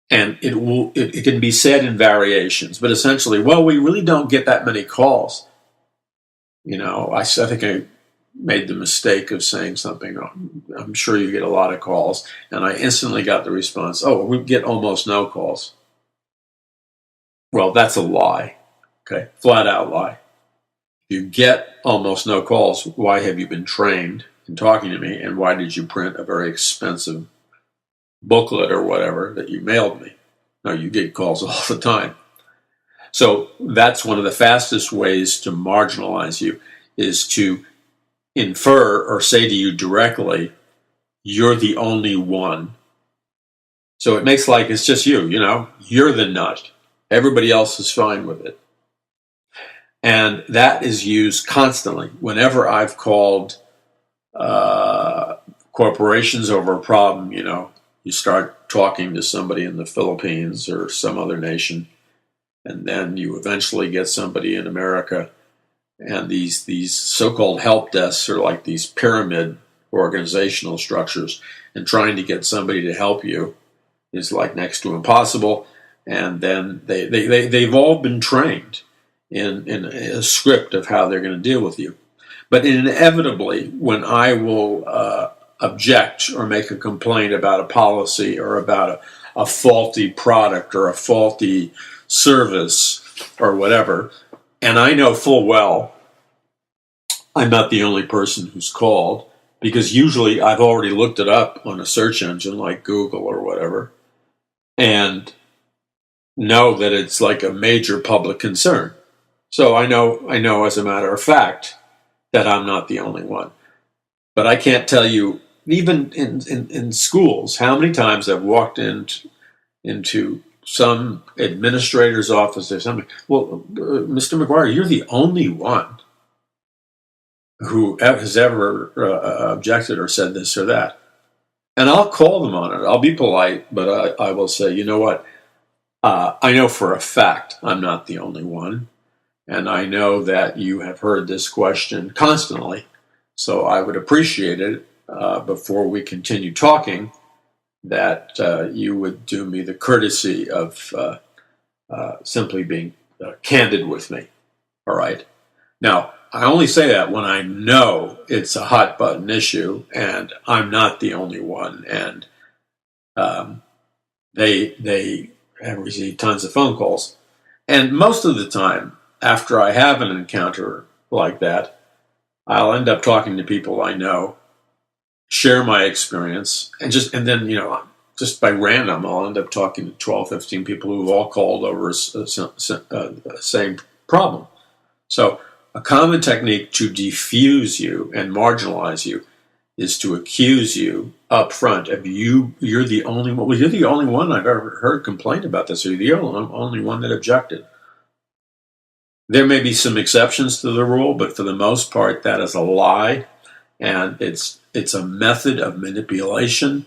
And it can be said in variations, but essentially, well, we really don't get that many calls. I think I made the mistake of saying something. I'm sure you get a lot of calls. And I instantly got the response, oh, we get almost no calls. Well, that's a lie. Okay, flat out lie. If you get almost no calls, why have you been trained in talking to me? And why did you print a very expensive booklet or whatever that you mailed me? No, you get calls all the time. So that's one of the fastest ways to marginalize you, is to infer or say to you directly, you're the only one. So it makes like it's just you, you're the nut. Everybody else is fine with it. And that is used constantly. Whenever I've called corporations over a problem, you start talking to somebody in the Philippines or some other nation, and then you eventually get somebody in America. And these so-called help desks are like these pyramid organizational structures, and trying to get somebody to help you is like next to impossible. And then they've all been trained in a script of how they're going to deal with you. But inevitably, when I will object or make a complaint about a policy or about a faulty product or a faulty service or whatever, and I know full well I'm not the only person who's called, because usually I've already looked it up on a search engine like Google or whatever, and know that it's like a major public concern. So I know as a matter of fact that I'm not the only one. But I can't tell you, even in schools, how many times I've walked into some administrator's office or something. Well, Mr. McGuire, you're the only one who has ever objected or said this or that. And I'll call them on it. I'll be polite, but I will say, you know what? I know for a fact I'm not the only one. And I know that you have heard this question constantly. So I would appreciate it, before we continue talking, that you would do me the courtesy of simply being candid with me. All right? Now, I only say that when I know it's a hot button issue and I'm not the only one. And they have received tons of phone calls. And most of the time, after I have an encounter like that, I'll end up talking to people I know, share my experience, and then just by random, I'll end up talking to 12, 15 people who've all called over the same problem. So a common technique to defuse you and marginalize you is to accuse you up front of you're the only one. Well, you're the only one I've ever heard complain about this, or you're the only one that objected. There may be some exceptions to the rule, but for the most part, that is a lie, and it's a method of manipulation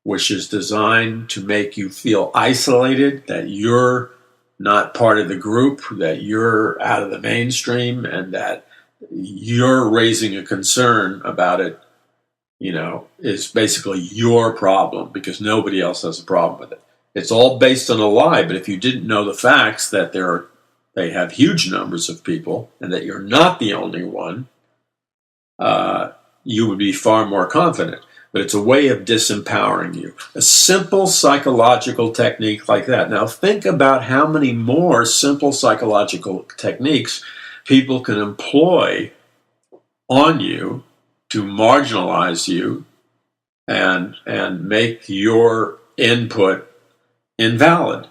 which is designed to make you feel isolated, that you're not part of the group, that you're out of the mainstream, and that you're raising a concern about it, is basically your problem because nobody else has a problem with it. It's all based on a lie, but if you didn't know the facts that they have huge numbers of people and that you're not the only one, you would be far more confident. But it's a way of disempowering you. A simple psychological technique like that. Now think about how many more simple psychological techniques people can employ on you to marginalize you and make your input invalid.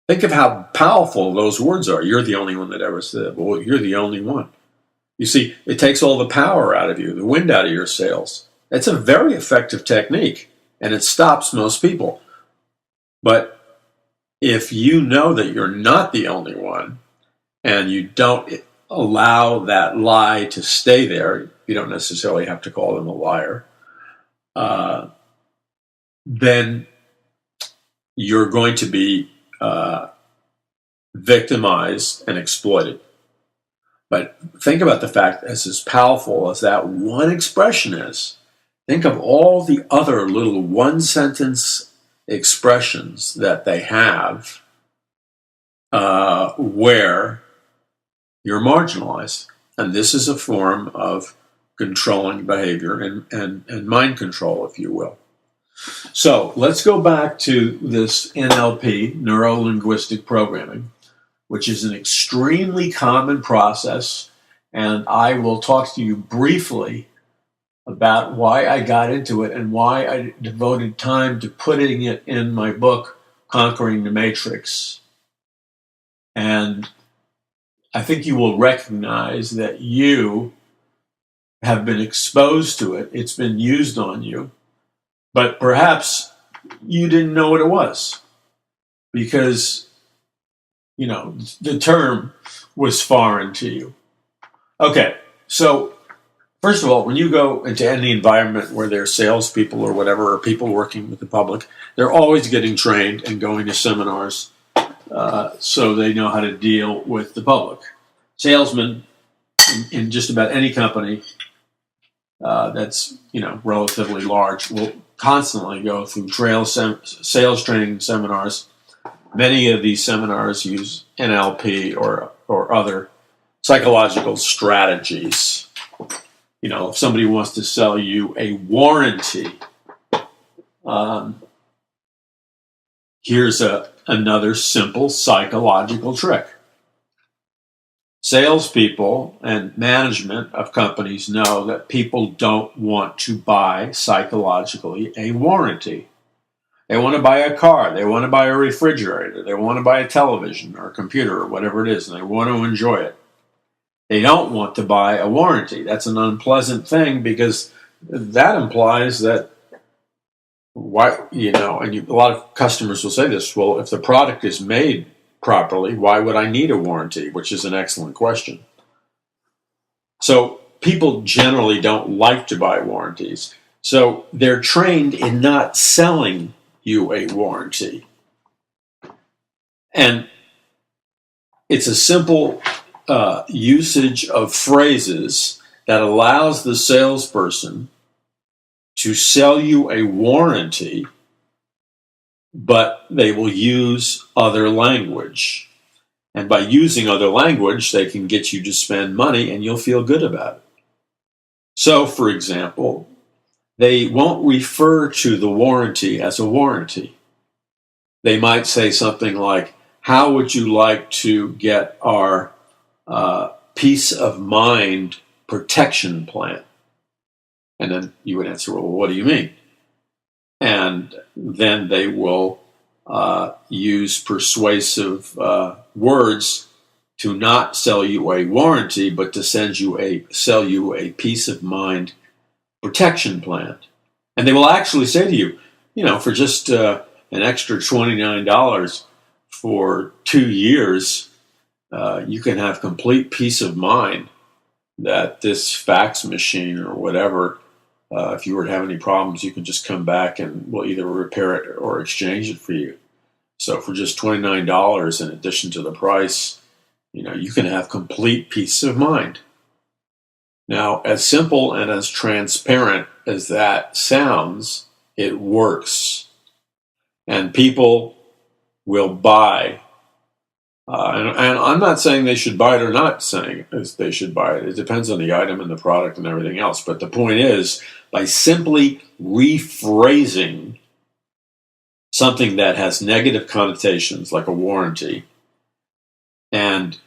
Think of how powerful those words are. You're the only one that ever said it. Well, you're the only one. You see, it takes all the power out of you, the wind out of your sails. It's a very effective technique, and it stops most people. But if you know that you're not the only one, and you don't allow that lie to stay there, you don't necessarily have to call them a liar, then you're going to be victimized and exploited. But think about the fact that as powerful as that one expression is, think of all the other little one-sentence expressions that they have where you're marginalized. And this is a form of controlling behavior and mind control, if you will. So let's go back to this NLP, neuro-linguistic programming, which is an extremely common process. And I will talk to you briefly about why I got into it and why I devoted time to putting it in my book, Conquering the Matrix. And I think you will recognize that you have been exposed to it. It's been used on you. But perhaps you didn't know what it was because, the term was foreign to you. Okay, so first of all, when you go into any environment where there's salespeople or whatever, or people working with the public, they're always getting trained and going to seminars so they know how to deal with the public. Salesmen in just about any company that's relatively large will constantly go through sales training seminars. Many of these seminars use NLP or other psychological strategies. If somebody wants to sell you a warranty, here's another simple psychological trick. Salespeople and management of companies know that people don't want to buy psychologically a warranty. They want to buy a car, they want to buy a refrigerator, they want to buy a television or a computer or whatever it is, and they want to enjoy it. They don't want to buy a warranty. That's an unpleasant thing because that implies that a lot of customers will say this, well, if the product is made properly, why would I need a warranty? Which is an excellent question. So people generally don't like to buy warranties. So they're trained in not selling you a warranty. And it's a simple usage of phrases that allows the salesperson to sell you a warranty, but they will use other language. And by using other language, they can get you to spend money and you'll feel good about it. So, for example, they won't refer to the warranty as a warranty. They might say something like, how would you like to get our peace of mind protection plan? And then you would answer, well, what do you mean? And then they will use persuasive words to not sell you a warranty, but to sell you a peace of mind protection plan. And they will actually say to you, for just an extra $29 for 2 years, you can have complete peace of mind that this fax machine or whatever, if you were to have any problems, you can just come back and we'll either repair it or exchange it for you. So for just $29 in addition to the price, you can have complete peace of mind. Now, as simple and as transparent as that sounds, it works. And people will buy. And I'm not saying they should buy it or not saying they should buy it. It depends on the item and the product and everything else. But the point is, by simply rephrasing something that has negative connotations, like a warranty, and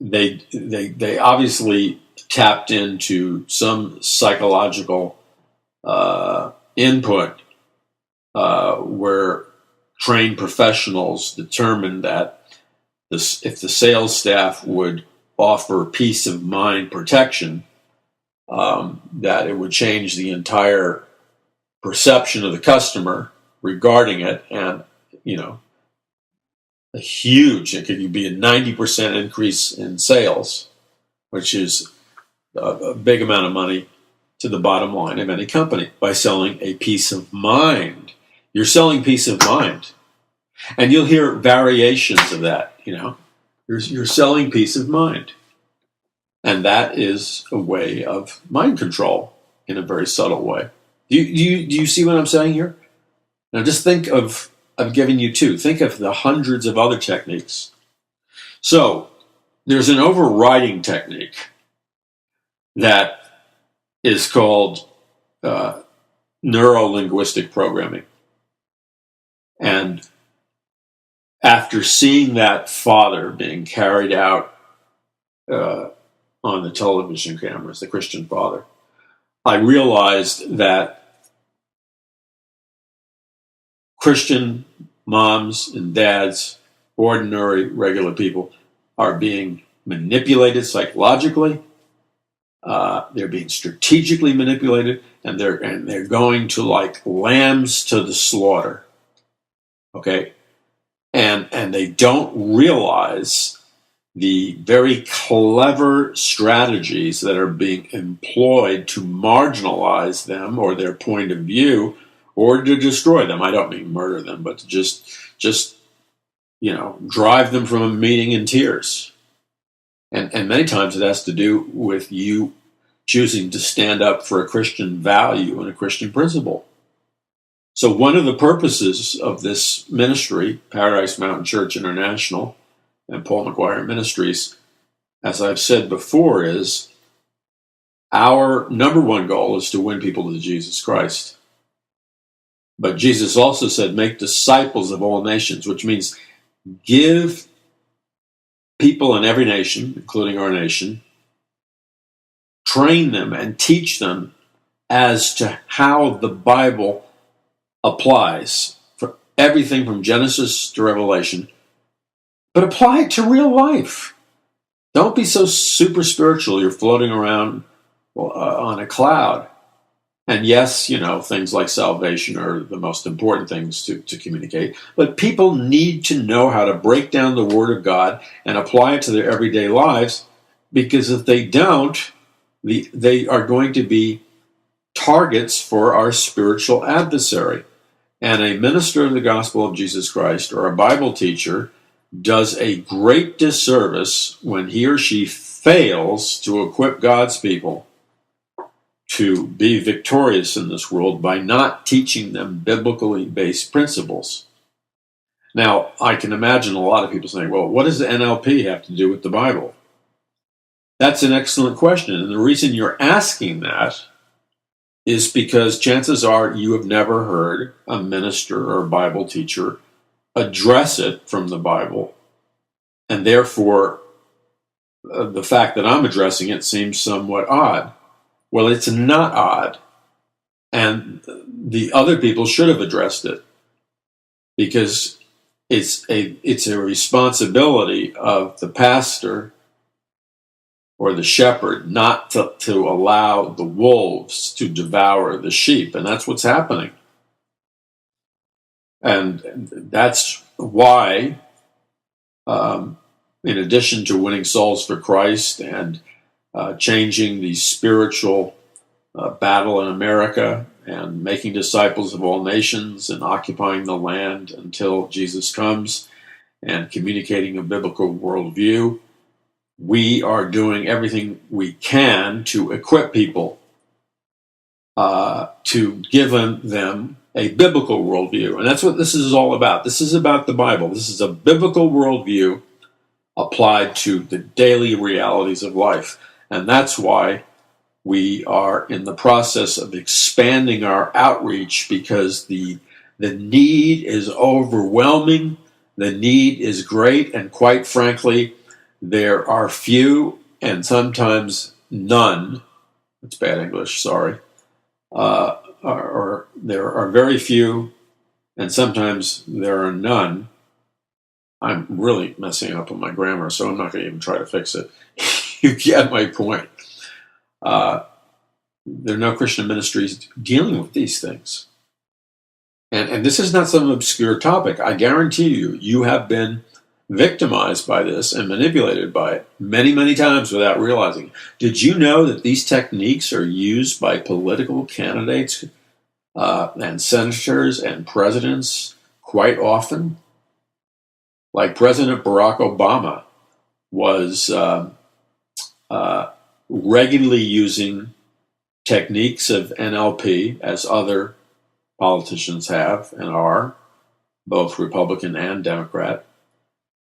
they obviously tapped into some psychological input where trained professionals determined that if the sales staff would offer peace of mind protection, that it would change the entire perception of the customer regarding it, and it could be a 90% increase in sales, which is a big amount of money to the bottom line of any company by selling a peace of mind. You're selling peace of mind. And you'll hear variations of that, You're selling peace of mind. And that is a way of mind control in a very subtle way. Do you see what I'm saying here? Now just think of, I've given you two. Think of the hundreds of other techniques. So there's an overriding technique that is called neuro-linguistic programming. And after seeing that father being carried out on the television cameras, the Christian father, I realized that Christian moms and dads, ordinary, regular people, are being manipulated psychologically. They're being strategically manipulated, and they're going to like lambs to the slaughter. Okay, and they don't realize the very clever strategies that are being employed to marginalize them or their point of view, or to destroy them. I don't mean murder them, but to just drive them from a meeting in tears. And many times it has to do with you choosing to stand up for a Christian value and a Christian principle. So one of the purposes of this ministry, Paradise Mountain Church International and Paul McGuire Ministries, as I've said before, is our number one goal is to win people to Jesus Christ. But Jesus also said, make disciples of all nations, which means give people in every nation, including our nation, train them and teach them as to how the Bible applies for everything from Genesis to Revelation, but apply it to real life. Don't be so super spiritual you're floating around on a cloud. And yes, things like salvation are the most important things to communicate. But people need to know how to break down the Word of God and apply it to their everyday lives, because if they don't, they are going to be targets for our spiritual adversary. And a minister of the gospel of Jesus Christ or a Bible teacher does a great disservice when he or she fails to equip God's people to be victorious in this world by not teaching them biblically based principles. Now, I can imagine a lot of people saying, well, what does the NLP have to do with the Bible? That's an excellent question. And the reason you're asking that is because chances are you have never heard a minister or a Bible teacher address it from the Bible. And therefore, the fact that I'm addressing it seems somewhat odd. Well, it's not odd. And the other people should have addressed it, because it's a responsibility of the pastor or the shepherd not to allow the wolves to devour the sheep. And that's what's happening. And that's why, in addition to winning souls for Christ and changing the spiritual battle in America and making disciples of all nations and occupying the land until Jesus comes and communicating a biblical worldview, we are doing everything we can to equip people, to give them a biblical worldview. And that's what this is all about. This is about the Bible. This is a biblical worldview applied to the daily realities of life. And that's why we are in the process of expanding our outreach, because the need is overwhelming. The need is great. And quite frankly, there are few and sometimes none. It's bad English, sorry. Or there are very few and sometimes there are none. I'm really messing up on my grammar, so I'm not going to even try to fix it. You get my point. There are no Christian ministries dealing with these things. And this is not some obscure topic. I guarantee you have been victimized by this and manipulated by it many, many times without realizing it. Did you know that these techniques are used by political candidates and senators and presidents quite often? Like President Barack Obama was regularly using techniques of NLP, as other politicians have and are, both Republican and Democrat.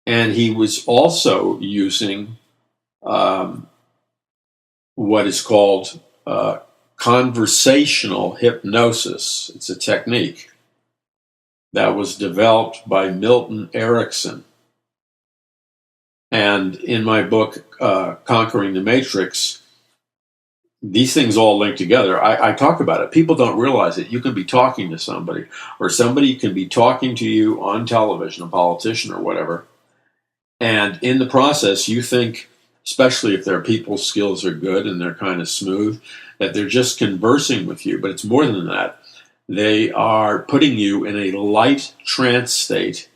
And he was also using what is called conversational hypnosis. It's a technique that was developed by Milton Erickson. And in my book, Conquering the Matrix, these things all link together. I talk about it. People don't realize it. You can be talking to somebody, or somebody can be talking to you on television, a politician or whatever, and in the process, you think, especially if their people skills are good and they're kind of smooth, that they're just conversing with you. But it's more than that. They are putting you in a light trance state,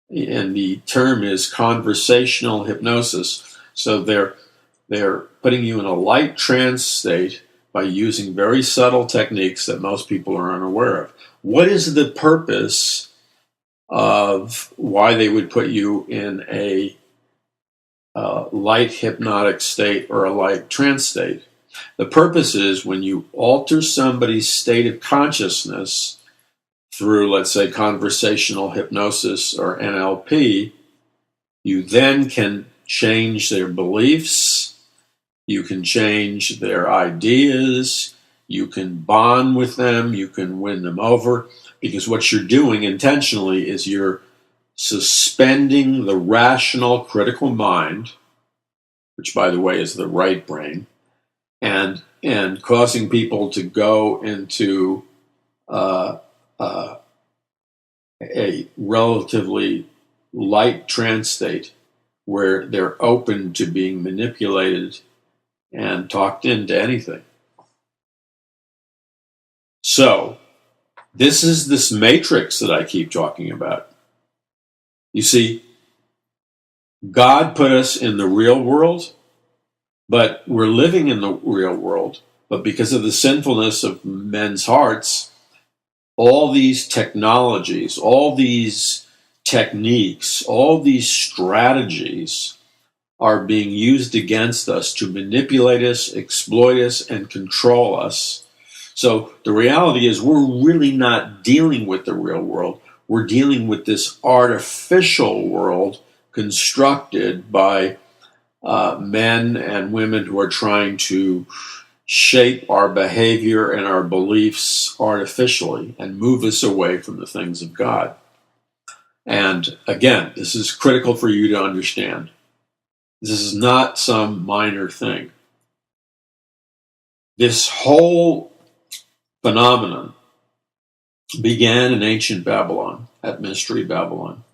and the term is conversational hypnosis. So they're putting you in a light trance state by using very subtle techniques that most people are unaware of. What is the purpose of why they would put you in a light hypnotic state or a light trance state? The purpose is when you alter somebody's state of consciousness through, let's say, conversational hypnosis or NLP, you then can change their beliefs, you can change their ideas, you can bond with them, you can win them over, because what you're doing intentionally is you're suspending the rational critical mind, which, by the way, is the right brain, and causing people to go into a relatively light trance state where they're open to being manipulated and talked into anything. So, this is this matrix that I keep talking about. You see, God put us in the real world, but we're living in the real world. But because of the sinfulness of men's hearts, all these technologies, all these techniques, all these strategies are being used against us to manipulate us, exploit us, and control us. So the reality is we're really not dealing with the real world. We're dealing with this artificial world constructed by men and women who are trying to shape our behavior and our beliefs artificially and move us away from the things of God. And again, this is critical for you to understand. This is not some minor thing. This whole phenomenon began in ancient Babylon, at Mystery Babylon.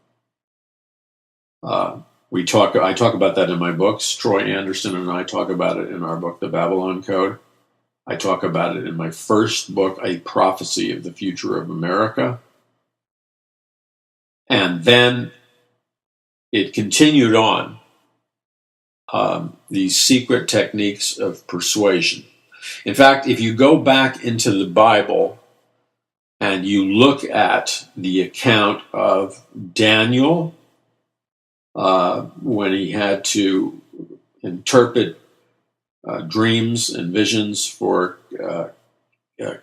I talk about that in my books. Troy Anderson and I talk about it in our book, The Babylon Code. I talk about it in my first book, A Prophecy of the Future of America. And then it continued on, these secret techniques of persuasion. In fact, if you go back into the Bible and you look at the account of Daniel, when he had to interpret dreams and visions for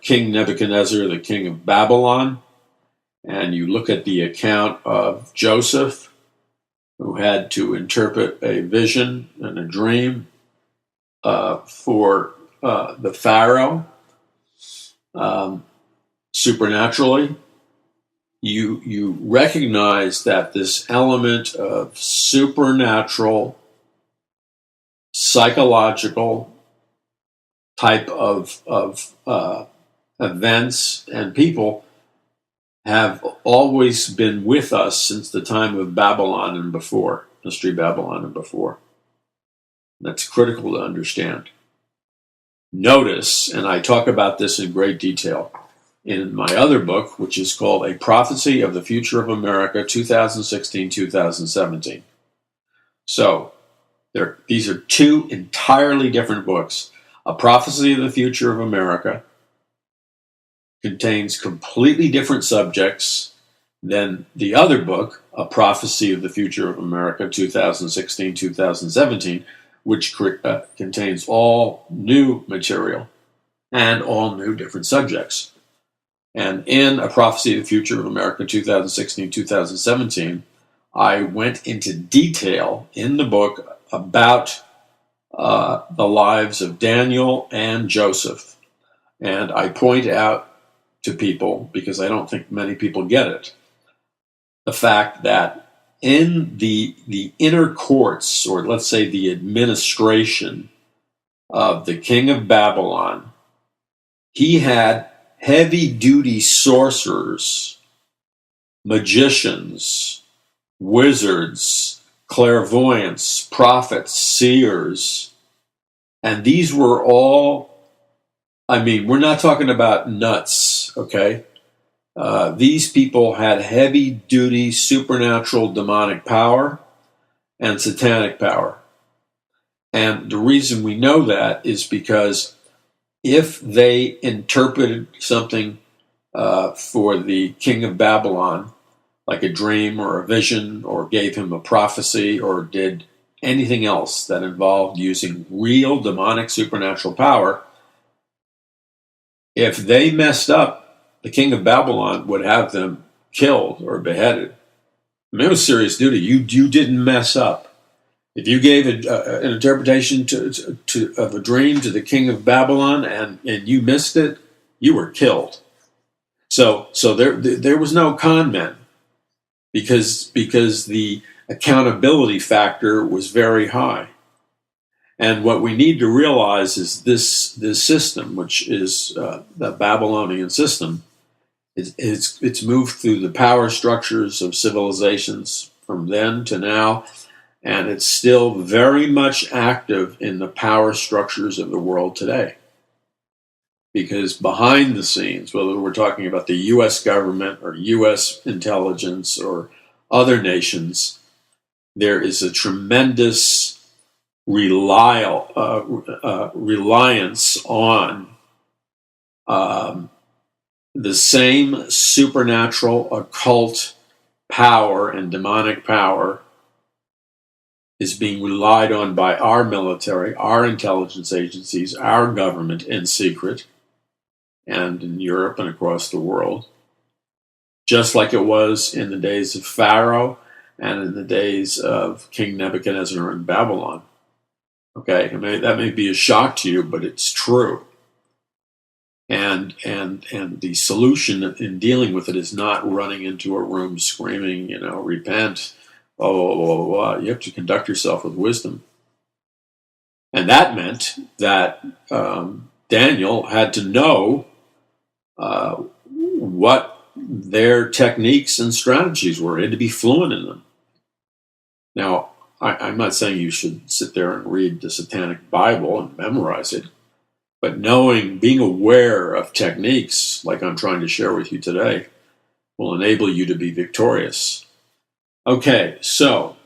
King Nebuchadnezzar, the king of Babylon, and you look at the account of Joseph, who had to interpret a vision and a dream for the Pharaoh supernaturally, you recognize that this element of supernatural, psychological type of events and people have always been with us since the time of Babylon and before, Mystery Babylon and before. That's critical to understand. Notice, and I talk about this in great detail in my other book, which is called A Prophecy of the Future of America, 2016-2017. So, these are two entirely different books. A Prophecy of the Future of America contains completely different subjects than the other book, A Prophecy of the Future of America, 2016-2017, which contains all new material and all new different subjects. And in A Prophecy of the Future of America, 2016-2017, I went into detail in the book about the lives of Daniel and Joseph. And I point out to people, because I don't think many people get it, the fact that in the inner courts, or let's say the administration of the king of Babylon, he had heavy-duty sorcerers, magicians, wizards, clairvoyants, prophets, seers, and these were all, we're not talking about nuts, okay? These people had heavy-duty supernatural demonic power and satanic power. And the reason we know that is because if they interpreted something for the king of Babylon, like a dream or a vision, or gave him a prophecy, or did anything else that involved using real demonic supernatural power, if they messed up, the king of Babylon would have them killed or beheaded. It was serious duty. You didn't mess up. If you gave an interpretation of a dream to the king of Babylon and you missed it, you were killed. So there was no con men, because the accountability factor was very high. And what we need to realize is this system, which is the Babylonian system, it's moved through the power structures of civilizations from then to now, and it's still very much active in the power structures of the world today. Because behind the scenes, whether we're talking about the U.S. government or U.S. intelligence or other nations, there is a tremendous reliance on the same supernatural occult power and demonic power is being relied on by our military, our intelligence agencies, our government in secret, and in Europe and across the world, just like it was in the days of Pharaoh and in the days of King Nebuchadnezzar in Babylon. Okay, that may be a shock to you, but it's true. And the solution in dealing with it is not running into a room screaming, repent, blah, blah, blah, blah, blah. You have to conduct yourself with wisdom. And that meant that Daniel had to know what their techniques and strategies were. He had to be fluent in them. Now, I'm not saying you should sit there and read the Satanic Bible and memorize it, but being aware of techniques like I'm trying to share with you today will enable you to be victorious. Okay, so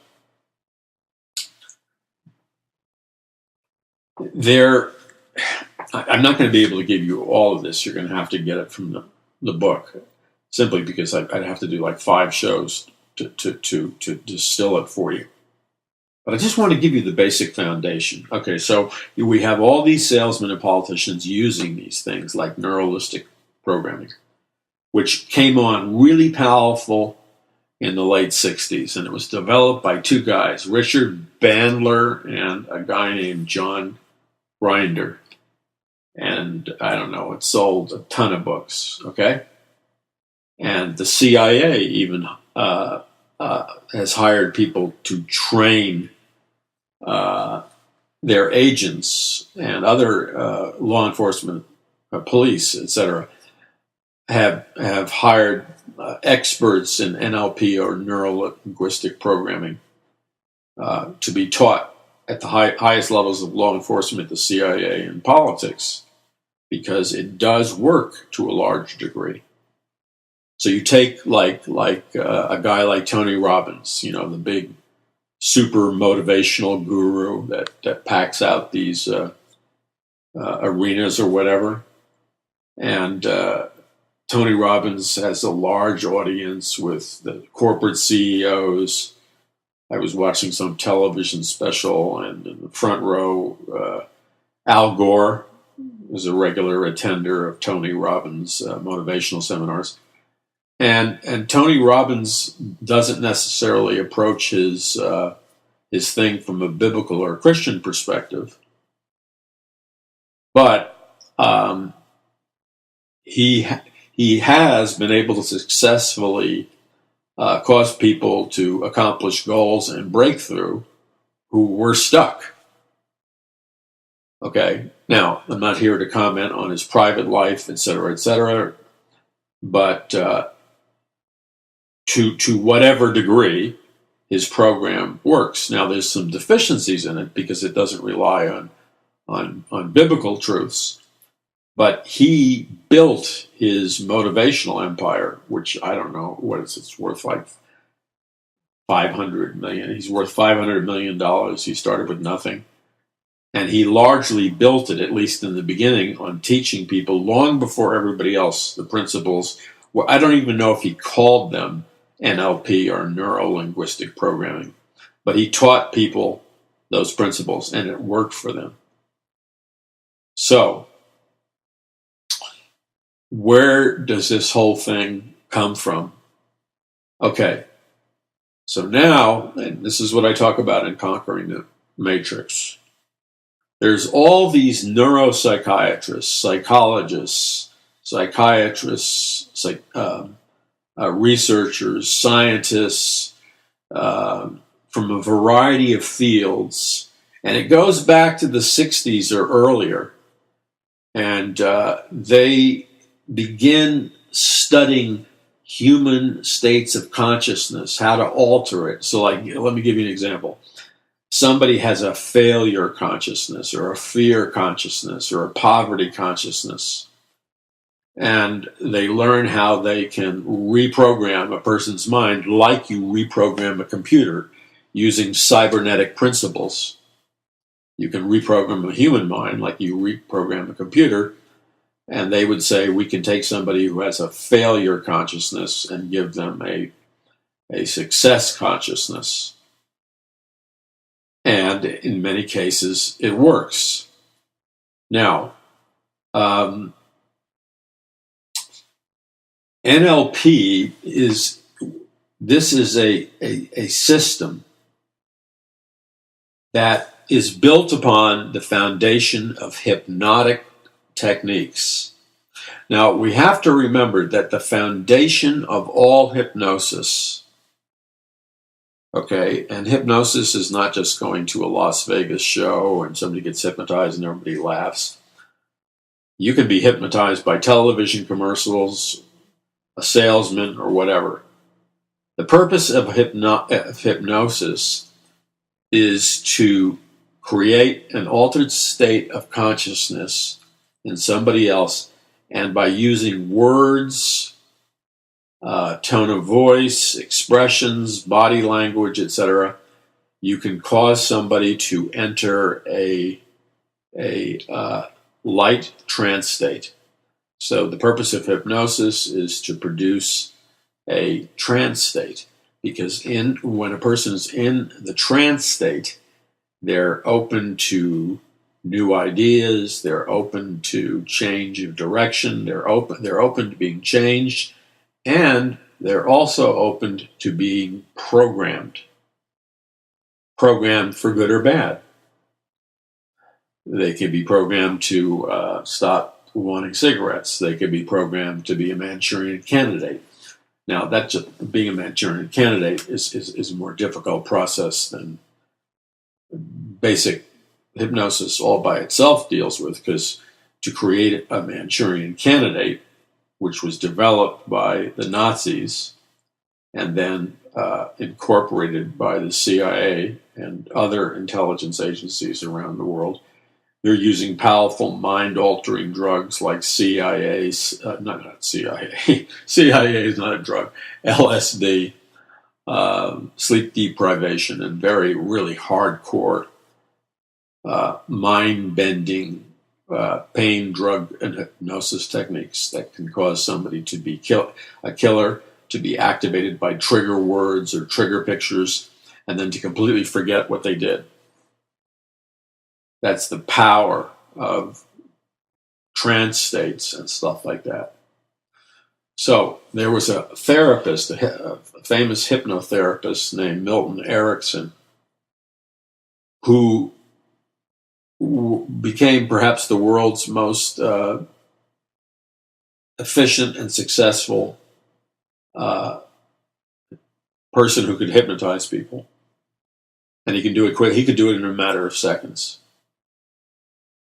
I'm not going to be able to give you all of this. You're going to have to get it from the book, simply because I'd have to do like 5 shows to distill it for you. But I just want to give you the basic foundation. Okay, so we have all these salesmen and politicians using these things like neuralistic programming, which came on really powerful in the late 60s. And it was developed by 2 guys, Richard Bandler and a guy named John Grinder. And I don't know, it sold a ton of books, okay? And the CIA even has hired people to train their agents, and other law enforcement, police, etc., have hired experts in NLP or neuro-linguistic programming to be taught at the highest levels of law enforcement, the CIA, and politics, because it does work to a large degree. So you take like a guy like Tony Robbins, the big super motivational guru that packs out these arenas or whatever, and Tony Robbins has a large audience with the corporate CEOs. I was watching some television special, and in the front row, Al Gore is a regular attender of Tony Robbins' motivational seminars. And Tony Robbins doesn't necessarily approach his thing from a biblical or Christian perspective, but he has been able to successfully cause people to accomplish goals and breakthrough who were stuck. Okay, now I'm not here to comment on his private life, etc., but to whatever degree his program works. Now, there's some deficiencies in it because it doesn't rely on biblical truths, but he built his motivational empire, which I don't know what it's worth, like $500 million. He's worth $500 million. He started with nothing. And he largely built it, at least in the beginning, on teaching people long before everybody else the principles. Well, I don't even know if he called them NLP or neuro-linguistic programming, but he taught people those principles, and it worked for them. So, where does this whole thing come from? Okay, so now, and this is what I talk about in Conquering the Matrix, there's all these neuropsychiatrists, psychiatrists, researchers, scientists from a variety of fields. And it goes back to the 60s or earlier. And they begin studying human states of consciousness, how to alter it. So, let me give you an example. Somebody has a failure consciousness, or a fear consciousness, or a poverty consciousness. And they learn how they can reprogram a person's mind like you reprogram a computer using cybernetic principles. You can reprogram a human mind like you reprogram a computer. And they would say we can take somebody who has a failure consciousness and give them a success consciousness. And in many cases, it works. Now, NLP is a system that is built upon the foundation of hypnotic techniques. Now, we have to remember that the foundation of all hypnosis, okay, and hypnosis is not just going to a Las Vegas show and somebody gets hypnotized and everybody laughs. You can be hypnotized by television commercials, a salesman, or whatever. The purpose of hypnosis is to create an altered state of consciousness in somebody else, and by using words, tone of voice, expressions, body language, etc., you can cause somebody to enter a light trance state. So the purpose of hypnosis is to produce a trance state, because when a person is in the trance state, they're open to new ideas, they're open to change of direction, they're open to being changed, and they're also open to being programmed for good or bad. They can be programmed to stop wanting cigarettes. They could be programmed to be a Manchurian candidate. Now, being a Manchurian candidate is a more difficult process than basic hypnosis all by itself deals with, because to create a Manchurian candidate, which was developed by the Nazis and then incorporated by the CIA and other intelligence agencies around the world, they're using powerful mind-altering drugs like CIA is not a drug, LSD, sleep deprivation, and really hardcore mind-bending pain, drug, and hypnosis techniques that can cause somebody to be a killer, to be activated by trigger words or trigger pictures, and then to completely forget what they did. That's the power of trance states and stuff like that. So there was a therapist, a famous hypnotherapist named Milton Erickson, who became perhaps the world's most efficient and successful person who could hypnotize people. And he could do it quick. He could do it in a matter of seconds,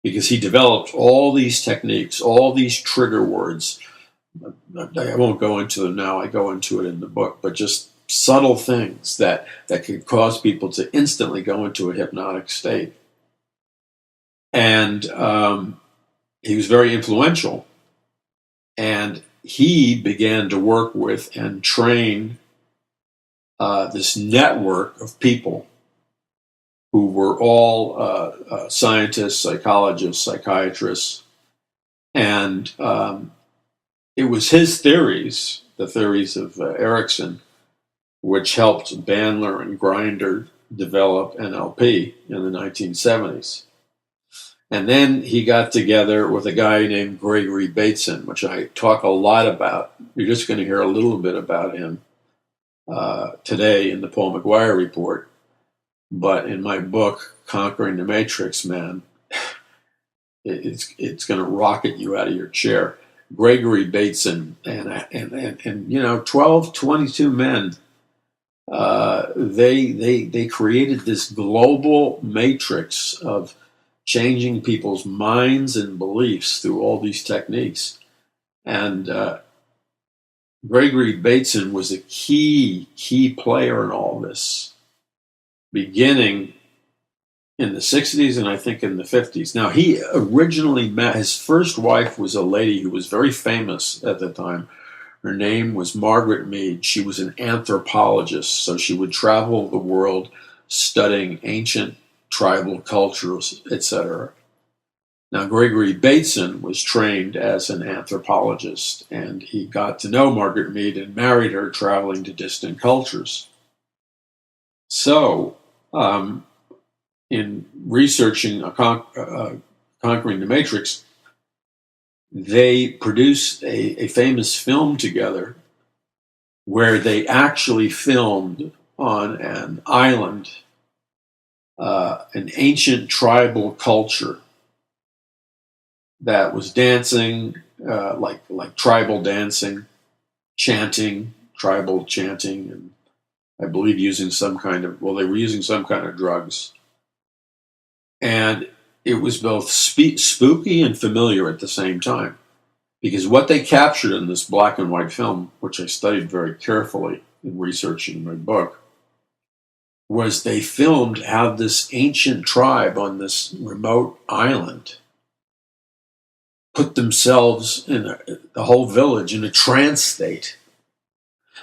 because he developed all these techniques, all these trigger words. I won't go into them now. I go into it in the book, but just subtle things that could cause people to instantly go into a hypnotic state. And he was very influential. And he began to work with and train this network of people who were all scientists, psychologists, psychiatrists. And it was his theories, the theories of Erickson, which helped Bandler and Grinder develop NLP in the 1970s. And then he got together with a guy named Gregory Bateson, which I talk a lot about. You're just going to hear a little bit about him today in the Paul McGuire Report. But in my book, Conquering the Matrix, man, it's going to rocket you out of your chair. Gregory Bateson and 12, 22 men, they created this global matrix of changing people's minds and beliefs through all these techniques. And Gregory Bateson was a key player in all this, beginning in the 60s and I think in the 50s. Now, he originally met, his first wife was a lady who was very famous at the time. Her name was Margaret Mead. She was an anthropologist, so she would travel the world studying ancient tribal cultures, etc. Now, Gregory Bateson was trained as an anthropologist, and he got to know Margaret Mead and married her, traveling to distant cultures. So, in researching Conquering the Matrix, they produced a famous film together where they actually filmed on an island an ancient tribal culture that was dancing, like tribal dancing, chanting, tribal chanting, and I believe using they were using some kind of drugs. And it was both spooky and familiar at the same time, because what they captured in this black and white film, which I studied very carefully in researching my book, was they filmed how this ancient tribe on this remote island put themselves in the whole village in a trance state.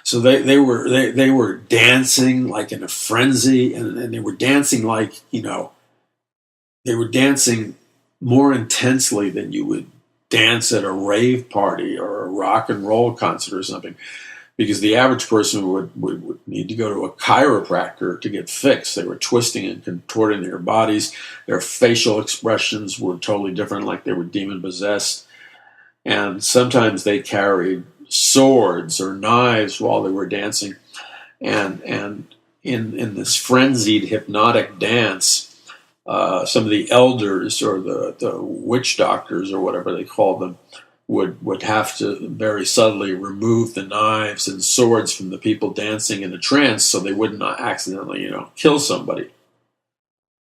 So they were dancing like in a frenzy, and they were dancing like, they were dancing more intensely than you would dance at a rave party or a rock and roll concert or something, because the average person would need to go to a chiropractor to get fixed. They were twisting and contorting their bodies. Their facial expressions were totally different, like they were demon-possessed. And sometimes they carried swords or knives while they were dancing. And in this frenzied hypnotic dance, some of the elders or the witch doctors or whatever they called them would have to very subtly remove the knives and swords from the people dancing in a trance so they would not accidentally, kill somebody.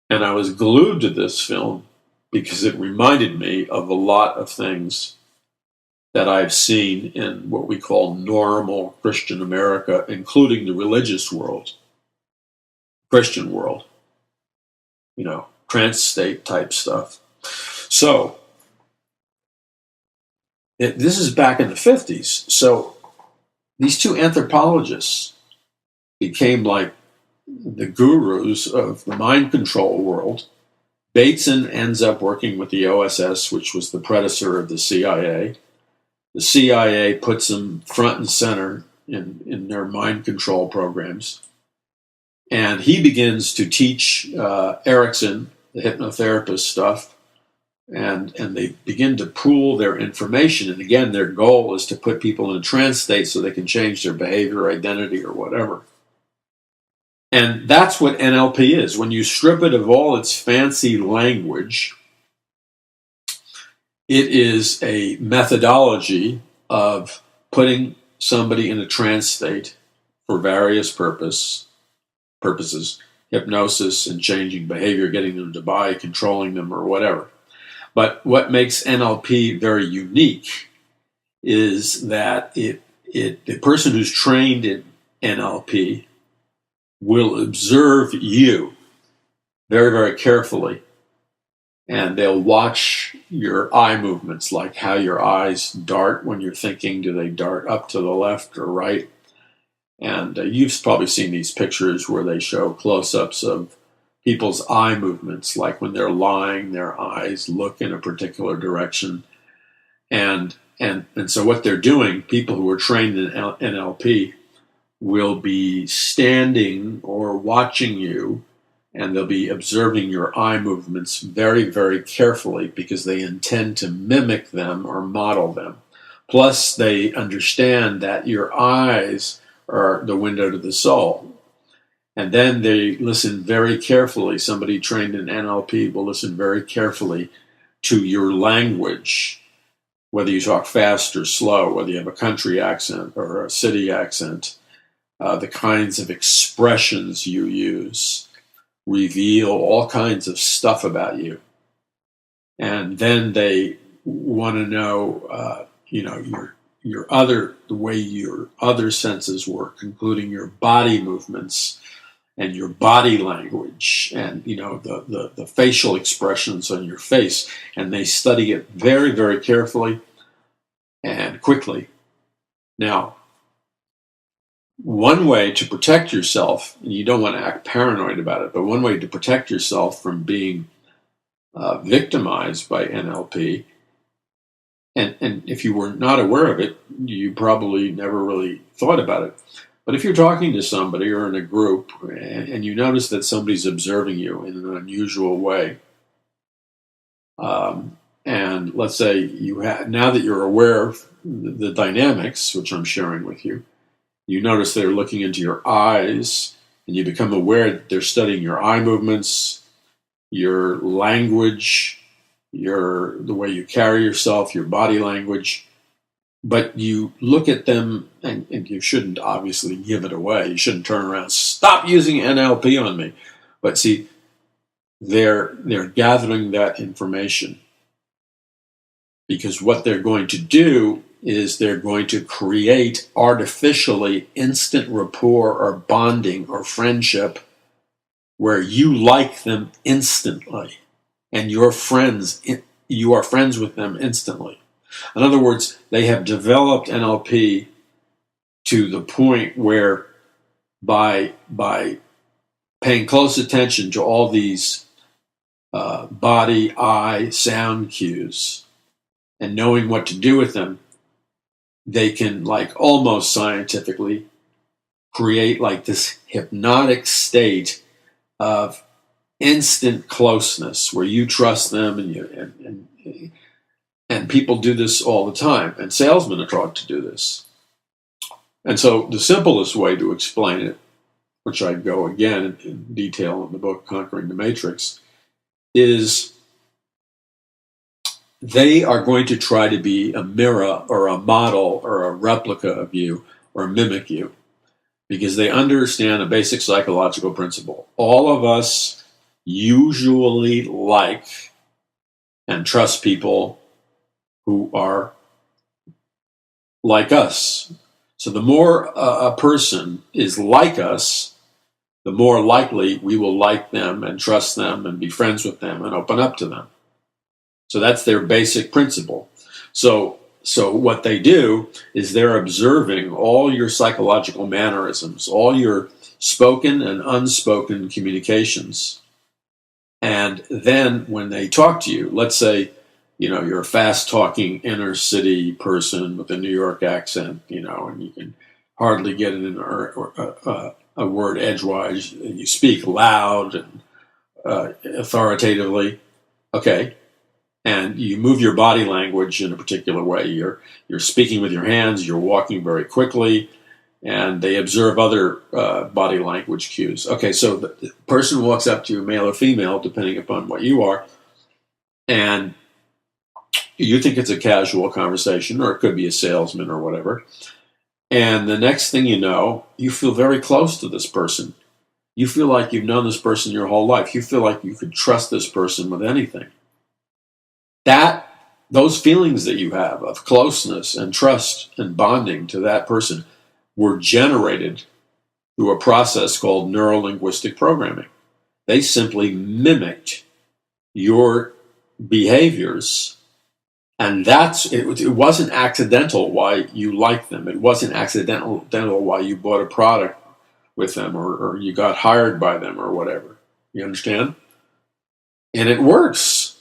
And I was glued to this film because it reminded me of a lot of things that I've seen in what we call normal Christian America, including the religious world, Christian world, trance state type stuff. So, this is back in the 50s. So these two anthropologists became like the gurus of the mind control world. Bateson ends up working with the OSS, which was the predecessor of the CIA. The CIA puts them front and center in their mind control programs. And he begins to teach Erickson, the hypnotherapist stuff, and they begin to pool their information. And again, their goal is to put people in a trance state so they can change their behavior, identity, or whatever. And that's what NLP is. When you strip it of all its fancy language, it is a methodology of putting somebody in a trance state for various purposes, hypnosis and changing behavior, getting them to buy, controlling them, or whatever. But what makes NLP very unique is that the person who's trained in NLP will observe you very, very carefully. And they'll watch your eye movements, like how your eyes dart when you're thinking. Do they dart up to the left or right? And you've probably seen these pictures where they show close-ups of people's eye movements, like when they're lying, their eyes look in a particular direction. And so what they're doing, people who are trained in NLP will be standing or watching you, and they'll be observing your eye movements very, very carefully because they intend to mimic them or model them. Plus, they understand that your eyes are the window to the soul. And then they listen very carefully. Somebody trained in NLP will listen very carefully to your language, whether you talk fast or slow, whether you have a country accent or a city accent, the kinds of expressions you use reveal all kinds of stuff about you. And then they want to know, the way your other senses work, including your body movements and your body language and, the facial expressions on your face. And they study it very, very carefully and quickly. Now, one way to protect yourself, and you don't want to act paranoid about it, but one way to protect yourself from being victimized by NLP, and if you were not aware of it, you probably never really thought about it. But if you're talking to somebody or in a group and you notice that somebody's observing you in an unusual way, and let's say now that you're aware of the dynamics, which I'm sharing with you, you notice they're looking into your eyes, and you become aware that they're studying your eye movements, your language, the way you carry yourself, your body language. But you look at them, and you shouldn't obviously give it away. You shouldn't turn around, stop using NLP on me. But see, they're gathering that information because what they're going to do is they're going to create artificially instant rapport or bonding or friendship where you like them instantly, and you are friends with them instantly. In other words, they have developed NLP to the point where by paying close attention to all these body, eye, sound cues and knowing what to do with them, they can, like, almost scientifically create like this hypnotic state of instant closeness where you trust them, and people do this all the time, and salesmen are taught to do this. And so the simplest way to explain it, which I go again in detail in the book Conquering the Matrix, is they are going to try to be a mirror or a model or a replica of you or mimic you, because they understand a basic psychological principle. All of us usually like and trust people who are like us. So the more a person is like us, the more likely we will like them and trust them and be friends with them and open up to them. So that's their basic principle. So what they do is they're observing all your psychological mannerisms, all your spoken and unspoken communications. And then when they talk to you, let's say, you're a fast-talking inner-city person with a New York accent, and you can hardly get in a word edgewise, and you speak loud and authoritatively. Okay. And you move your body language in a particular way. You're speaking with your hands, you're walking very quickly, and they observe other body language cues. Okay, so the person walks up to you, male or female, depending upon what you are, and you think it's a casual conversation, or it could be a salesman or whatever. And the next thing you know, you feel very close to this person. You feel like you've known this person your whole life. You feel like you could trust this person with anything. Those feelings that you have of closeness and trust and bonding to that person were generated through a process called neuro-linguistic programming. They simply mimicked your behaviors, and it wasn't accidental why you liked them. It wasn't accidental why you bought a product with them or you got hired by them or whatever. You understand? And it works.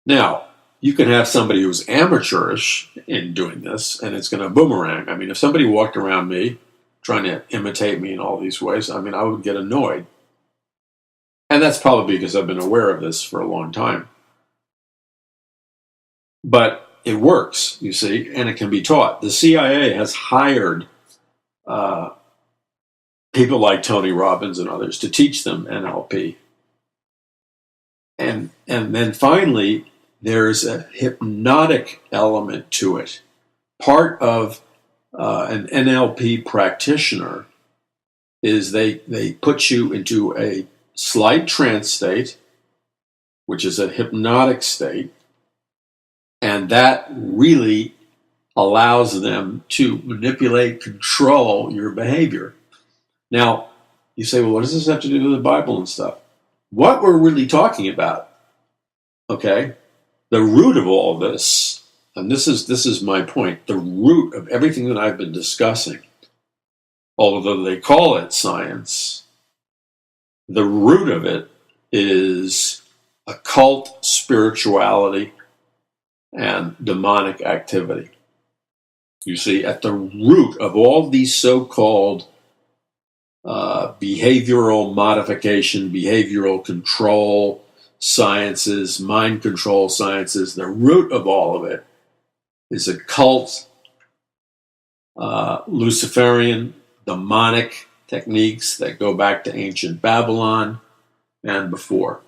Now, you can have somebody who's amateurish in doing this, and it's going to boomerang. I mean, if somebody walked around me trying to imitate me in all these ways, I would get annoyed. And that's probably because I've been aware of this for a long time. But it works, you see, and it can be taught. The CIA has hired people like Tony Robbins and others to teach them NLP. And then finally, there's a hypnotic element to it. Part of an NLP practitioner is they put you into a slight trance state, which is a hypnotic state, and that really allows them to manipulate, control your behavior. Now, you say, well, what does this have to do with the Bible and stuff? What we're really talking about, okay, the root of all this, and this is my point, the root of everything that I've been discussing, although they call it science, the root of it is occult spirituality and demonic activity. You see, at the root of all these so-called behavioral modification, behavioral control sciences, mind control sciences, the root of all of it is occult, Luciferian, demonic techniques that go back to ancient Babylon and before.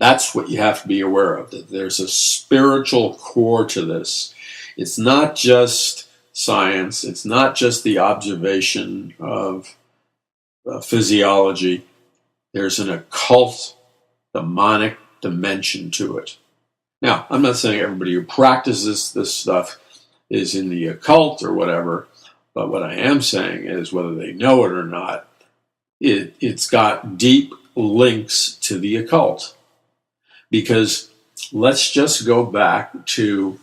That's what you have to be aware of, that there's a spiritual core to this. It's not just science. It's not just the observation of physiology. There's an occult, demonic dimension to it. Now, I'm not saying everybody who practices this stuff is in the occult or whatever, but what I am saying is, whether they know it or not, it's got deep links to the occult. Because let's just go back to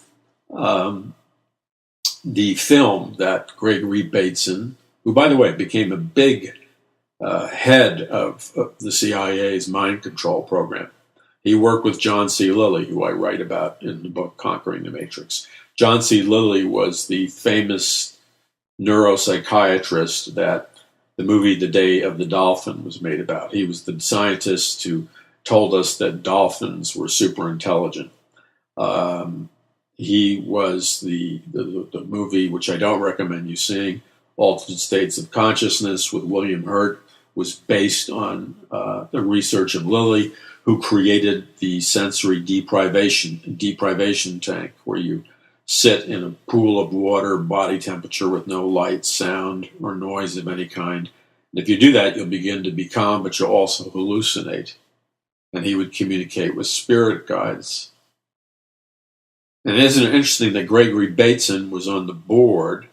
the film that Gregory Bateson, who, by the way, became a big head of the CIA's mind control program. He worked with John C. Lilly, who I write about in the book Conquering the Matrix. John C. Lilly was the famous neuropsychiatrist that the movie The Day of the Dolphin was made about. He was the scientist who told us that dolphins were super intelligent. He was the movie, which I don't recommend you seeing, Altered States of Consciousness with William Hurt, was based on the research of Lilly, who created the sensory deprivation tank, where you sit in a pool of water, body temperature, with no light, sound, or noise of any kind. And if you do that, you'll begin to be calm, but you'll also hallucinate. And he would communicate with spirit guides. And isn't it interesting that Gregory Bateson was on the board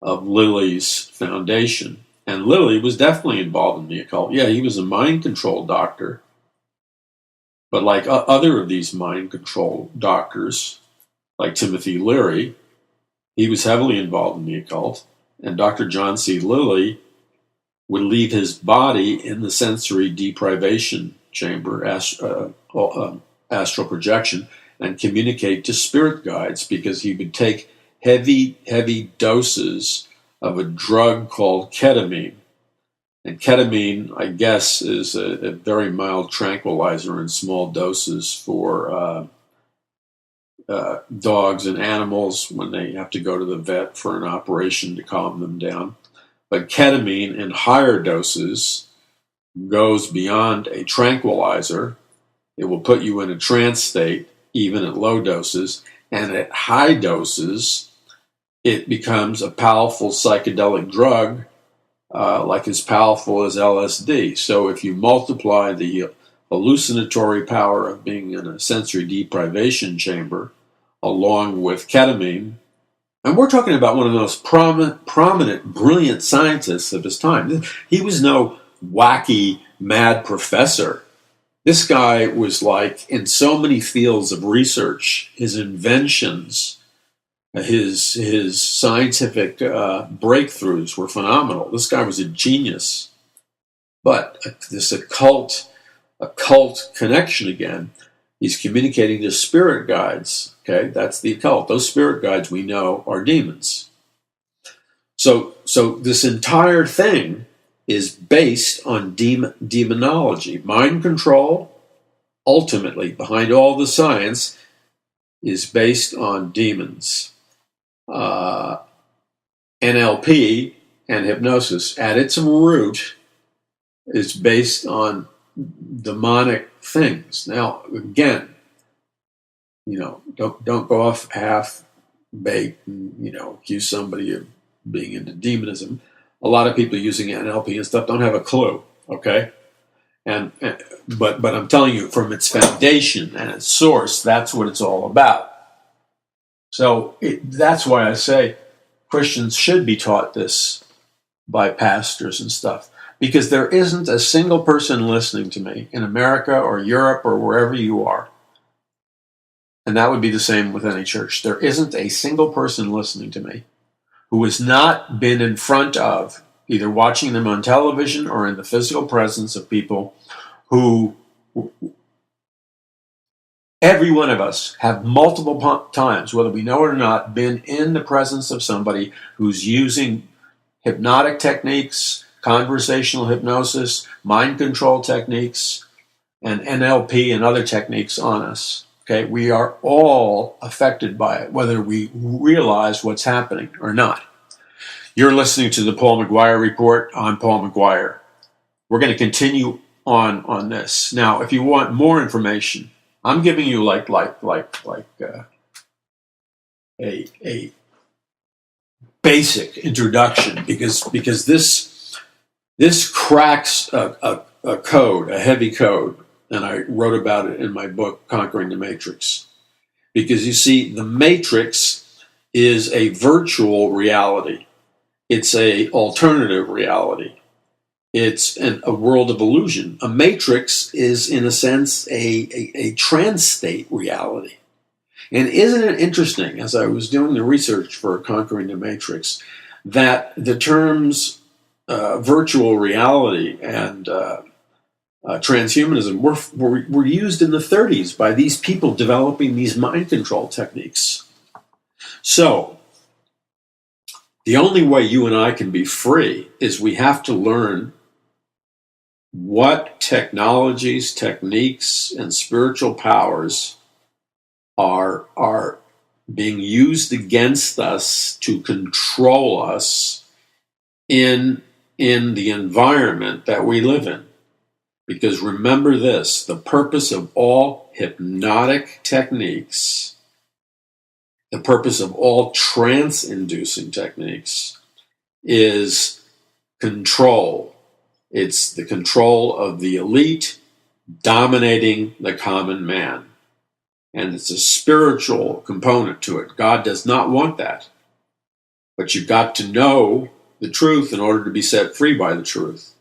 of Lilly's foundation? And Lilly was definitely involved in the occult. Yeah, he was a mind control doctor. But like other of these mind control doctors, like Timothy Leary, he was heavily involved in the occult. And Dr. John C. Lilly would leave his body in the sensory deprivation chamber, astral projection, and communicate to spirit guides, because he would take heavy doses of a drug called ketamine. And ketamine, I guess, is a very mild tranquilizer in small doses for dogs and animals when they have to go to the vet for an operation to calm them down. But ketamine in higher doses goes beyond a tranquilizer. It will put you in a trance state, even at low doses. And at high doses, it becomes a powerful psychedelic drug, like as powerful as LSD. So if you multiply the hallucinatory power of being in a sensory deprivation chamber along with ketamine, and we're talking about one of the most prominent, brilliant scientists of his time. He was no wacky, mad professor. This guy was like, in so many fields of research, his inventions, his scientific breakthroughs were phenomenal. This guy was a genius. But this occult connection again, he's communicating to spirit guides. Okay, that's the occult. Those spirit guides we know are demons. So this entire thing is based on demonology. Mind control, ultimately, behind all the science, is based on demons. NLP and hypnosis, at its root, is based on demonic things. Now, again, don't go off half-baked and, accuse somebody of being into demonism. A lot of people using NLP and stuff don't have a clue, okay? But I'm telling you, from its foundation and its source, that's what it's all about. So that's why I say Christians should be taught this by pastors and stuff, because there isn't a single person listening to me in America or Europe or wherever you are, and that would be the same with any church. There isn't a single person listening to me who has not been in front of, either watching them on television or in the physical presence of people who, every one of us have multiple times, whether we know it or not, been in the presence of somebody who's using hypnotic techniques, conversational hypnosis, mind control techniques, and NLP and other techniques on us. Okay, we are all affected by it, whether we realize what's happening or not. You're listening to the Paul McGuire Report. I'm Paul McGuire. We're going to continue on this. Now, if you want more information, I'm giving you like a basic introduction, because this cracks a code, a heavy code. And I wrote about it in my book, Conquering the Matrix. Because you see, the Matrix is a virtual reality. It's an alternative reality. It's a world of illusion. A matrix is, in a sense, a trance state reality. And isn't it interesting, as I was doing the research for Conquering the Matrix, that the terms virtual reality and transhumanism were used in the 30s by these people developing these mind control techniques. So, the only way you and I can be free is we have to learn what technologies, techniques, and spiritual powers are being used against us to control us in the environment that we live in. Because remember this, the purpose of all hypnotic techniques, the purpose of all trance-inducing techniques is control. It's the control of the elite dominating the common man. And it's a spiritual component to it. God does not want that. But you've got to know the truth in order to be set free by the truth.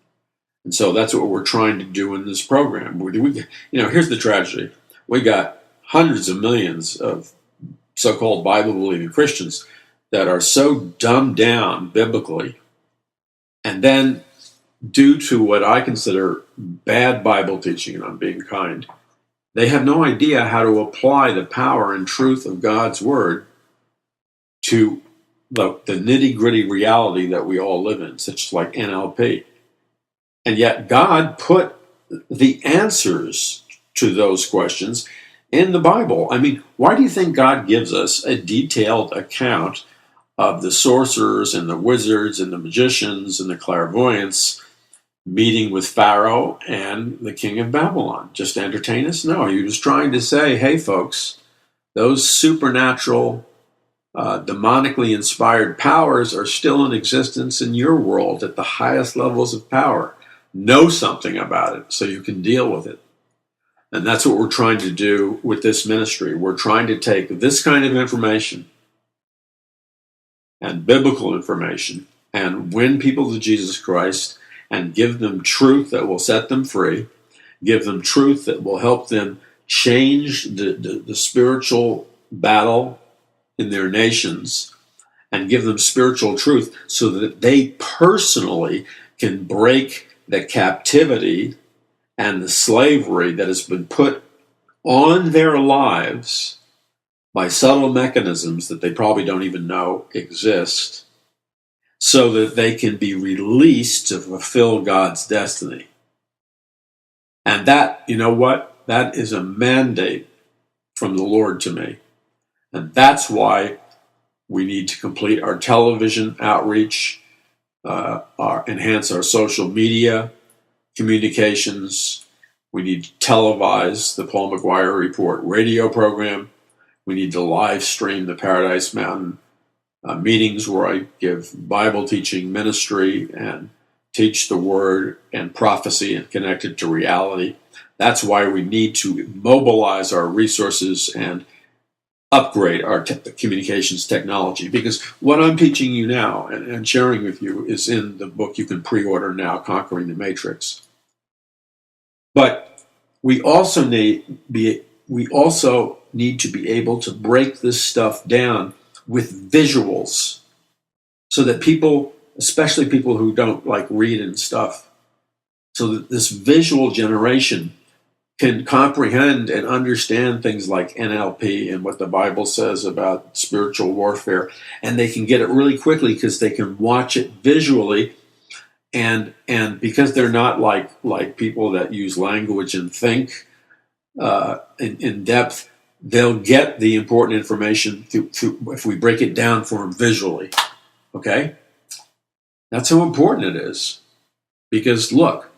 And so that's what we're trying to do in this program. Here's the tragedy. We got hundreds of millions of so-called Bible-believing Christians that are so dumbed down biblically, and then due to what I consider bad Bible teaching, and I'm being kind, they have no idea how to apply the power and truth of God's Word to the nitty-gritty reality that we all live in, such as like NLP. And yet God put the answers to those questions in the Bible. I mean, why do you think God gives us a detailed account of the sorcerers and the wizards and the magicians and the clairvoyants meeting with Pharaoh and the king of Babylon? Just to entertain us? No, he was trying to say, hey folks, those supernatural, demonically inspired powers are still in existence in your world at the highest levels of power. Know something about it so you can deal with it. And that's what we're trying to do with this ministry. We're trying to take this kind of information and biblical information and win people to Jesus Christ and give them truth that will set them free, give them truth that will help them change the spiritual battle in their nations, and give them spiritual truth so that they personally can break the captivity and the slavery that has been put on their lives by subtle mechanisms that they probably don't even know exist, so that they can be released to fulfill God's destiny. And that, you know what? That is a mandate from the Lord to me. And that's why we need to complete our television outreach, enhance our social media communications. We need to televise the Paul McGuire Report radio program. We need to live stream the Paradise Mountain meetings where I give Bible teaching ministry and teach the Word and prophecy and connect it to reality. That's why we need to mobilize our resources and upgrade our communications technology, because what I'm teaching you now and sharing with you is in the book you can pre-order now, Conquering the Matrix. But we also need to be able to break this stuff down with visuals so that people, especially people who don't like read and stuff, so that this visual generation can comprehend and understand things like NLP and what the Bible says about spiritual warfare, and they can get it really quickly because they can watch it visually, and because they're not like people that use language and think in depth, they'll get the important information through if we break it down for them visually. Okay? That's how important it is. Because look,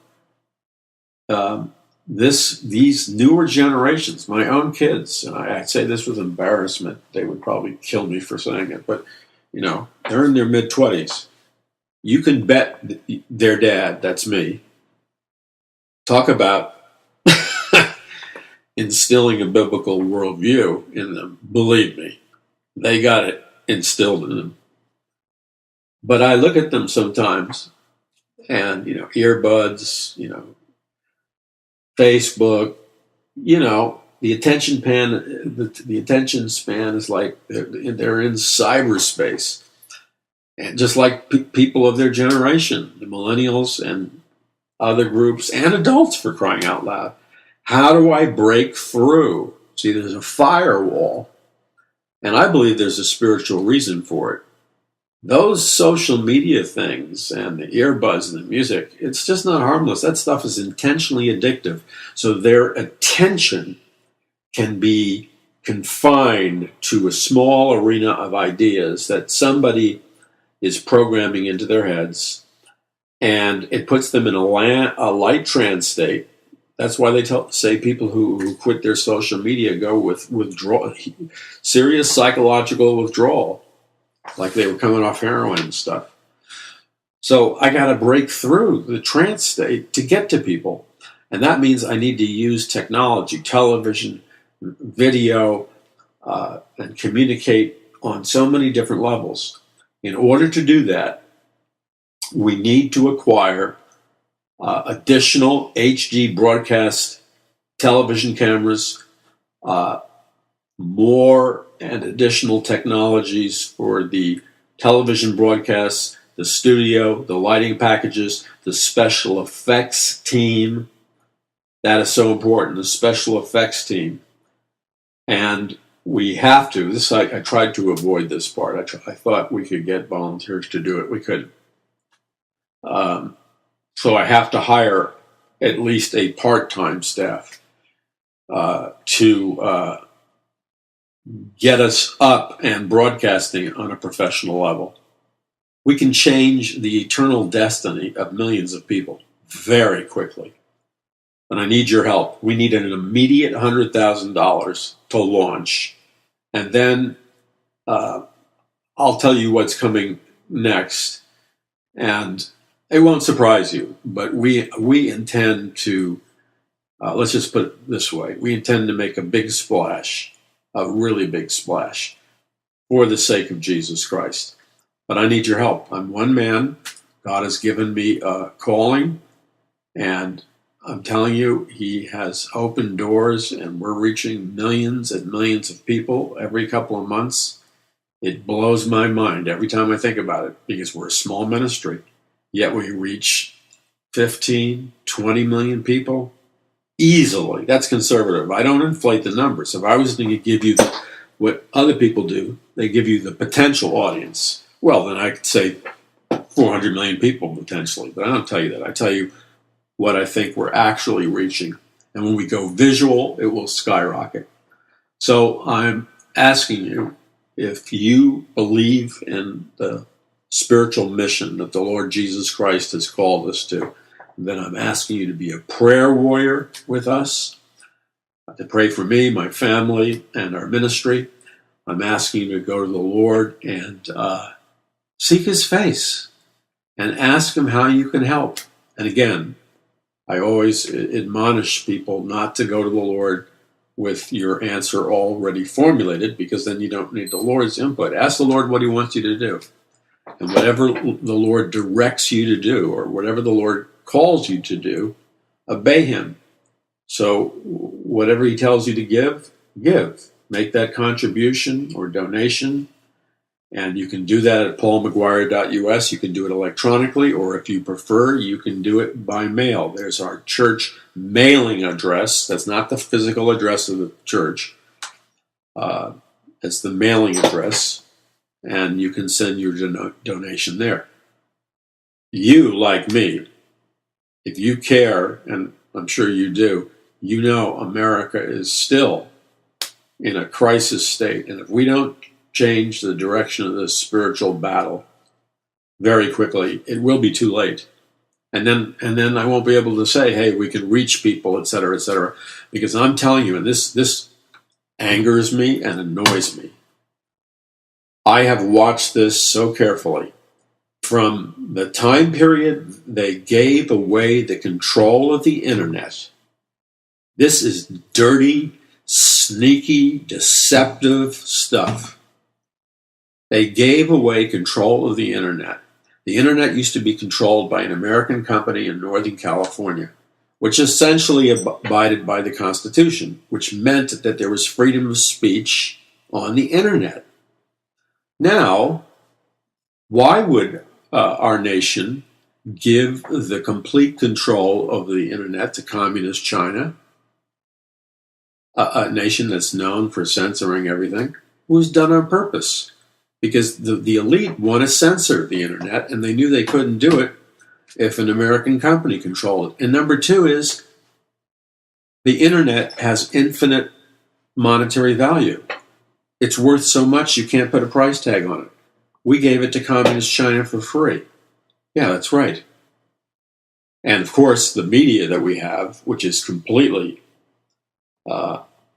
these newer generations, my own kids, and I say this with embarrassment, they would probably kill me for saying it, but they're in their mid-20s. You can bet their dad, that's me, talk about instilling a biblical worldview in them. Believe me, they got it instilled in them. But I look at them sometimes, and, earbuds, Facebook, the attention the attention span is like they're in cyberspace. And just like people of their generation, the millennials and other groups and adults, for crying out loud. How do I break through? See, there's a firewall, and I believe there's a spiritual reason for it. Those social media things and the earbuds and the music, it's just not harmless. That stuff is intentionally addictive. So their attention can be confined to a small arena of ideas that somebody is programming into their heads, and it puts them in a light trance state. That's why they say people who quit their social media go with serious psychological withdrawal, like they were coming off heroin and stuff. So I got to break through the trance state to get to people. And that means I need to use technology, television, video, and communicate on so many different levels. In order to do that, we need to acquire additional HD broadcast television cameras, more and additional technologies for the television broadcasts, the studio, the lighting packages, the special effects team. That is so important, the special effects team. And we have to, I tried to avoid this part. I thought we could get volunteers to do it. We couldn't. So I have to hire at least a part-time staff to get us up and broadcasting on a professional level. We can change the eternal destiny of millions of people very quickly. And I need your help. We need an immediate $100,000 to launch. And then I'll tell you what's coming next. And it won't surprise you, but we intend to, let's just put it this way, we intend to make a big splash, a really big splash, for the sake of Jesus Christ. But I need your help. I'm one man. God has given me a calling, and I'm telling you, He has opened doors, and we're reaching millions and millions of people every couple of months. It blows my mind every time I think about it, because we're a small ministry. Yet we reach 15, 20 million people easily. That's conservative. I don't inflate the numbers. If I was going to give you what other people do, they give you the potential audience. Well, then I could say 400 million people potentially. But I don't tell you that. I tell you what I think we're actually reaching. And when we go visual, it will skyrocket. So I'm asking you, if you believe in the spiritual mission that the Lord Jesus Christ has called us to, then I'm asking you to be a prayer warrior with us, to pray for me, my family, and our ministry. I'm asking you to go to the Lord and seek His face and ask Him how you can help. And again, I always admonish people not to go to the Lord with your answer already formulated, because then you don't need the Lord's input. Ask the Lord what He wants you to do. And whatever the Lord directs you to do, or whatever the Lord calls you to do, obey Him. So whatever He tells you to give, give. Make that contribution or donation. And you can do that at paulmcguire.us. You can do it electronically, or if you prefer, you can do it by mail. There's our church mailing address. That's not the physical address of the church. It's the mailing address. And you can send your donation there. You, like me, if you care, and I'm sure you do, you know America is still in a crisis state. And if we don't change the direction of this spiritual battle very quickly, it will be too late. And then I won't be able to say, hey, we can reach people, et cetera, because I'm telling you, and this angers me and annoys me. I have watched this so carefully. From the time period they gave away the control of the internet, this is dirty, sneaky, deceptive stuff. They gave away control of the internet. The internet used to be controlled by an American company in Northern California, which essentially abided by the Constitution, which meant that there was freedom of speech on the internet. Now, why would our nation give the complete control of the internet to communist China, a nation that's known for censoring everything? It was done on purpose because the elite want to censor the internet, and they knew they couldn't do it if an American company controlled it. And number two is the internet has infinite monetary value. It's worth so much you can't put a price tag on it. We gave it to communist China for free. Yeah, that's right. And of course, the media that we have, which is completely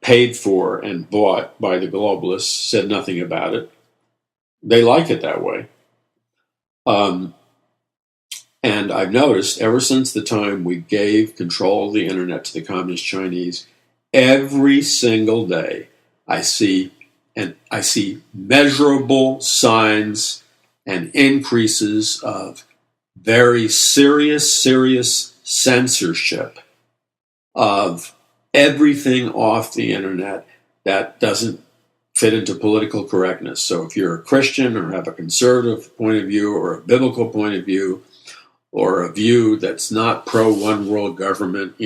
paid for and bought by the globalists, said nothing about it. They like it that way. And I've noticed ever since the time we gave control of the internet to the communist Chinese, every single day I see measurable signs and increases of very serious censorship of everything off the internet that doesn't fit into political correctness. So if you're a Christian or have a conservative point of view or a biblical point of view or a view that's not pro one world government,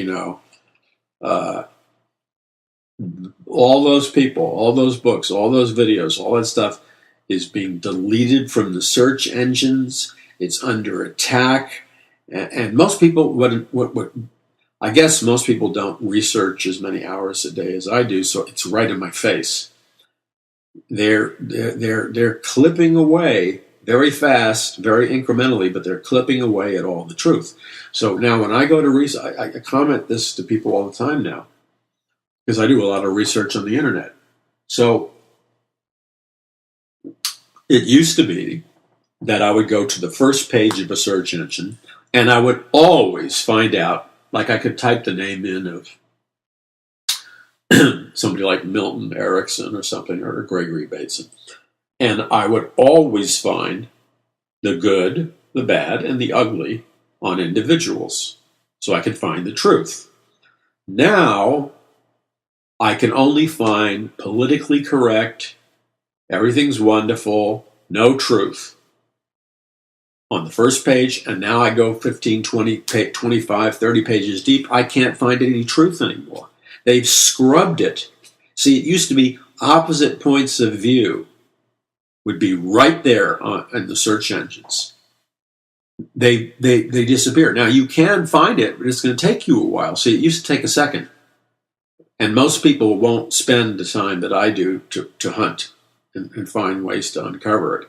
all those people, all those books, all those videos, all that stuff is being deleted from the search engines. It's under attack. And most people, I guess most people don't research as many hours a day as I do, so it's right in my face. They're clipping away very fast, very incrementally, but they're clipping away at all the truth. So now when I go to research, I comment this to people all the time now, because I do a lot of research on the internet. So it used to be that I would go to the first page of a search engine, and I would always find out, like I could type the name in of somebody like Milton Erickson or something, or Gregory Bateson, and I would always find the good, the bad, and the ugly on individuals, so I could find the truth. Now, I can only find politically correct, everything's wonderful, no truth on the first page, and now I go 15, 20, 25, 30 pages deep. I can't find any truth anymore. They've scrubbed it. See, it used to be opposite points of view would be right there in the search engines. They disappear. Now, you can find it, but it's going to take you a while. See, it used to take a second. And most people won't spend the time that I do to hunt and find ways to uncover it.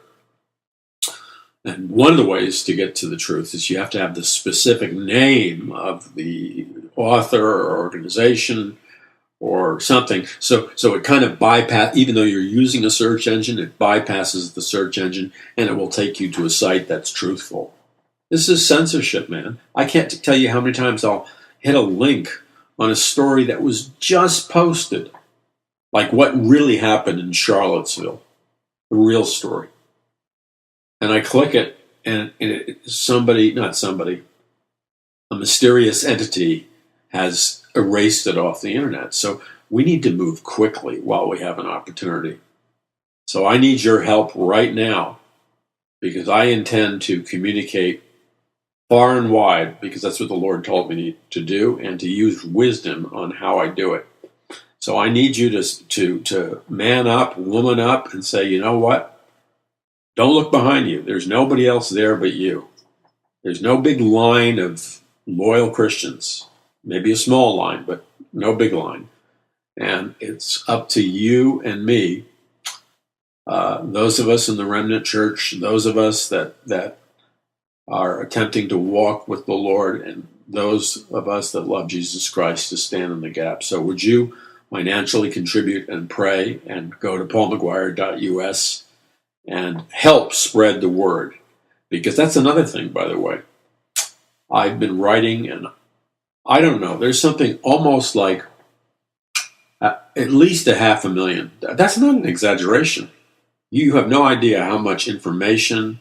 And one of the ways to get to the truth is you have to have the specific name of the author or organization or something. So it kind of bypass, even though you're using a search engine, it bypasses the search engine and it will take you to a site that's truthful. This is censorship, man. I can't tell you how many times I'll hit a link on a story that was just posted, like what really happened in Charlottesville, a real story. And I click it, and a mysterious entity has erased it off the internet. So we need to move quickly while we have an opportunity. So I need your help right now, because I intend to communicate far and wide, because that's what the Lord told me to do, and to use wisdom on how I do it. So I need you to man up, woman up, and say, you know what? Don't look behind you. There's nobody else there but you. There's no big line of loyal Christians. Maybe a small line, but no big line. And it's up to you and me, those of us in the remnant church, those of us that are attempting to walk with the Lord, and those of us that love Jesus Christ, to stand in the gap. So would you financially contribute and pray, and go to paulmcguire.us and help spread the word? Because that's another thing, by the way. I've been writing, and I don't know, there's something almost like at least 500,000. That's not an exaggeration. You have no idea how much information,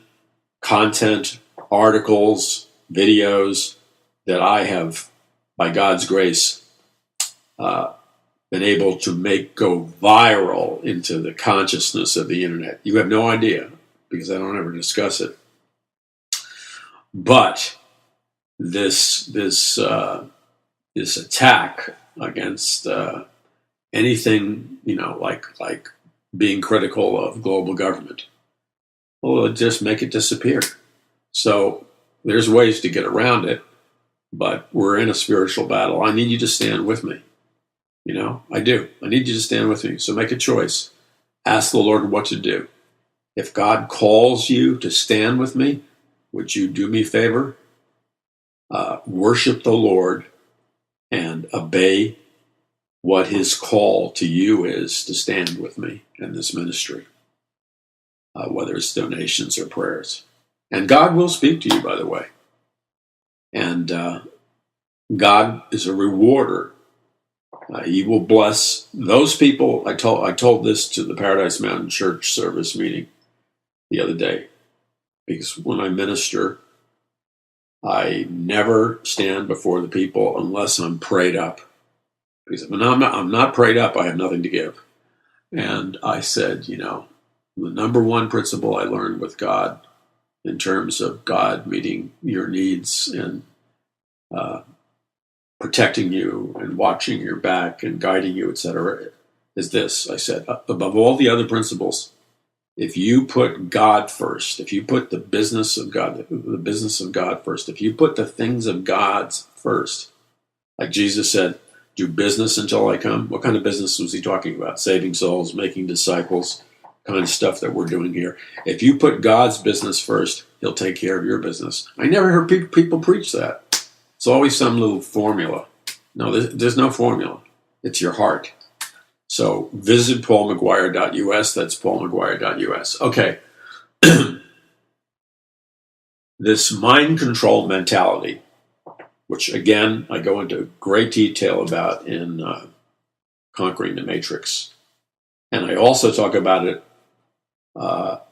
content, articles, videos that I have, by God's grace, been able to make go viral into the consciousness of the internet. You have no idea, because I don't ever discuss it. But this attack against anything, like being critical of global government, well, it'll just make it disappear. So there's ways to get around it, but we're in a spiritual battle. I need you to stand with me. I do. I need you to stand with me. So make a choice. Ask the Lord what to do. If God calls you to stand with me, would you do me a favor? Worship the Lord and obey what his call to you is to stand with me in this ministry, whether it's donations or prayers. And God will speak to you, by the way. And God is a rewarder. He will bless those people. I told this to the Paradise Mountain Church service meeting the other day, because when I minister, I never stand before the people unless I'm prayed up. Because if I'm not prayed up, I have nothing to give. And I said, the number one principle I learned with God, in terms of God meeting your needs and protecting you and watching your back and guiding you, etc., is this. I said, above all the other principles, if you put God first, if you put the business of God first, if you put the things of God's first, like Jesus said, do business until I come. What kind of business was he talking about? Saving souls, making disciples, kind of stuff that we're doing here. If you put God's business first, he'll take care of your business. I never heard people preach that. It's always some little formula. No, there's no formula. It's your heart. So visit paulmcguire.us. That's paulmcguire.us. Okay. This mind control mentality, which again, I go into great detail about in Conquering the Matrix. And I also talk about it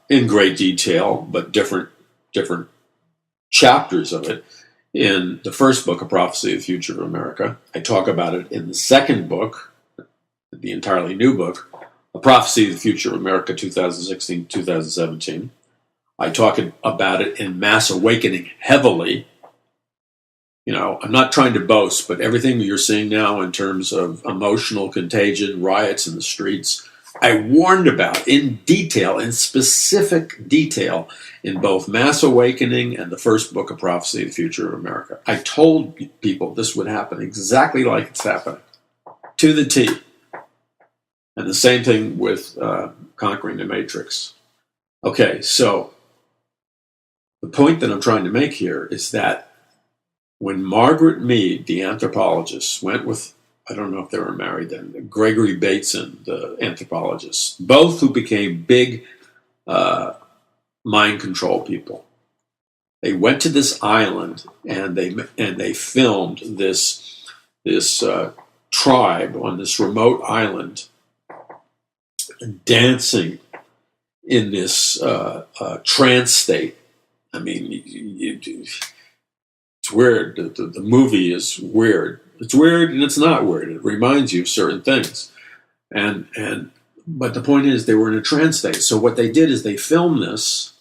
in great detail, but different chapters of it in the first book, A Prophecy of the Future of America. I talk about it in the second book, the entirely new book, A Prophecy of the Future of America, 2016-2017. I talk about it in Mass Awakening heavily. I'm not trying to boast, but everything you're seeing now in terms of emotional contagion, riots in the streets, I warned about in detail, in specific detail, in both Mass Awakening and the first book of Prophecy of the Future of America. I told people this would happen exactly like it's happening, to the T. And the same thing with Conquering the Matrix. Okay, so the point that I'm trying to make here is that when Margaret Mead, the anthropologist, went with, I don't know if they were married then, Gregory Bateson, the anthropologist, both who became big mind control people. They went to this island and they filmed this tribe on this remote island dancing in this trance state. I mean, it's weird. The movie is weird. It's weird and it's not weird. It reminds you of certain things. But the point is, they were in a trance state. So what they did is they filmed this,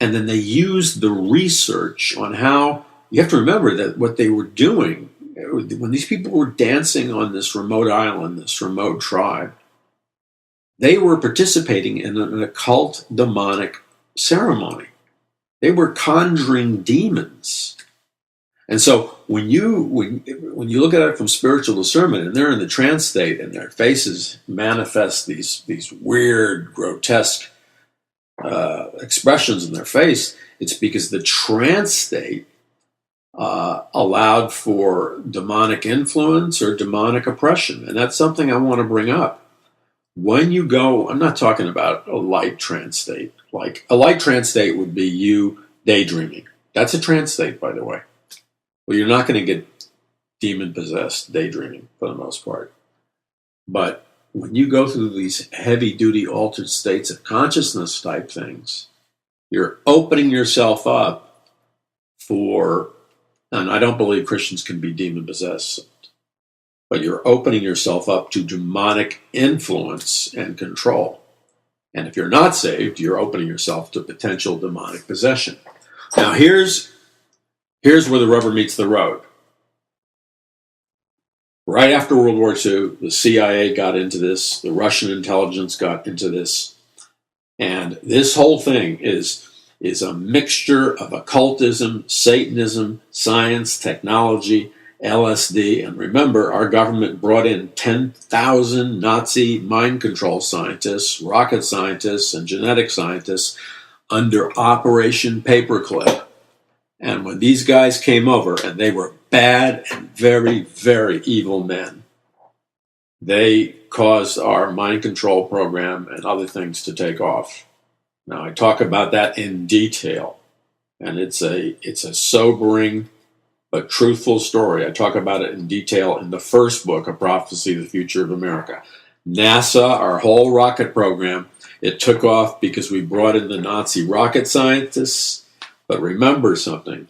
and then they used the research on how. You have to remember that what they were doing when these people were dancing on this remote island, this remote tribe, they were participating in an occult demonic ceremony. They were conjuring demons. And so when you look at it from spiritual discernment, and they're in the trance state, and their faces manifest these weird, grotesque expressions in their face, it's because the trance state allowed for demonic influence or demonic oppression. And that's something I want to bring up. When you go, I'm not talking about a light trance state. Like a light trance state would be you daydreaming. That's a trance state, by the way. Well, you're not going to get demon-possessed daydreaming for the most part. But when you go through these heavy-duty altered states of consciousness type things, you're opening yourself up and I don't believe Christians can be demon-possessed, but you're opening yourself up to demonic influence and control. And if you're not saved, you're opening yourself to potential demonic possession. Now, here's where the rubber meets the road. Right after World War II, the CIA got into this, the Russian intelligence got into this, and this whole thing is a mixture of occultism, Satanism, science, technology, LSD, and remember, our government brought in 10,000 Nazi mind control scientists, rocket scientists, and genetic scientists under Operation Paperclip. And when these guys came over, and they were bad and very, very evil men, they caused our mind control program and other things to take off. Now, I talk about that in detail, and it's a sobering but truthful story. I talk about it in detail in the first book, A Prophecy of the Future of America. NASA, our whole rocket program, it took off because we brought in the Nazi rocket scientists. But remember something,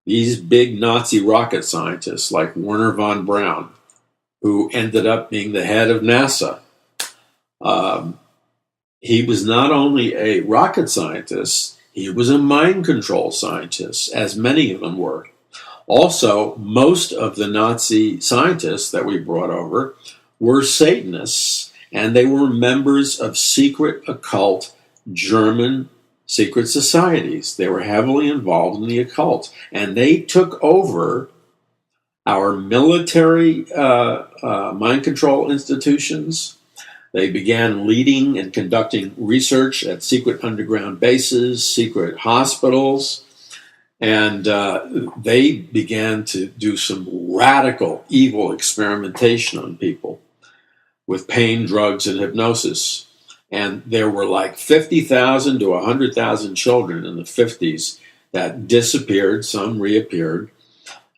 these big Nazi rocket scientists like Wernher von Braun, who ended up being the head of NASA, he was not only a rocket scientist, he was a mind control scientist, as many of them were. Also, most of the Nazi scientists that we brought over were Satanists, and they were members of secret occult German secret societies. They were heavily involved in the occult, and they took over our military mind control institutions. They began leading and conducting research at secret underground bases, secret hospitals, and they began to do some radical evil experimentation on people with pain, drugs, and hypnosis. And there were like 50,000 to 100,000 children in the 50s that disappeared, some reappeared.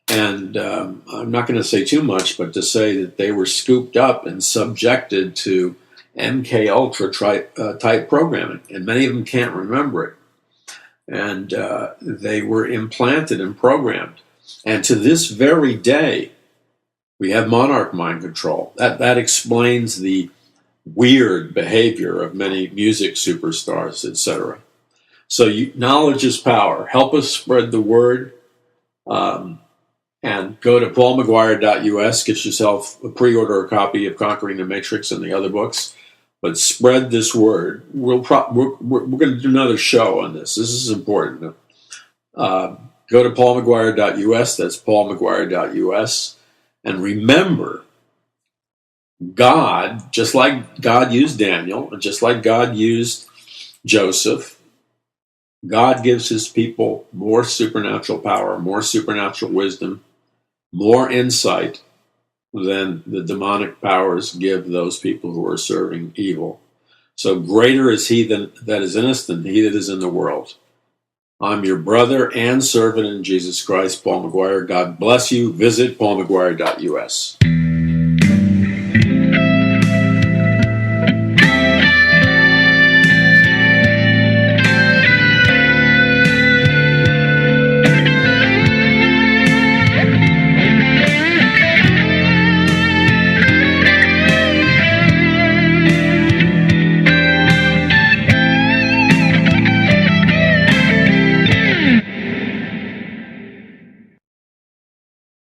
And I'm not going to say too much, but to say that they were scooped up and subjected to MK Ultra type programming. And many of them can't remember it. And they were implanted and programmed. And to this very day, we have monarch mind control. That explains the weird behavior of many music superstars, etc. So knowledge is power. Help us spread the word. And go to paulmcguire.us. Get yourself a pre-order a copy of Conquering the Matrix and the other books. But spread this word. We're going to do another show on this. This is important. Go to paulmcguire.us. That's paulmcguire.us. And remember, God, just like God used Daniel, and just like God used Joseph, God gives his people more supernatural power, more supernatural wisdom, more insight than the demonic powers give those people who are serving evil. So greater is he that is in us than he that is in the world. I'm your brother and servant in Jesus Christ, Paul McGuire. God bless you. Visit paulmcguire.us.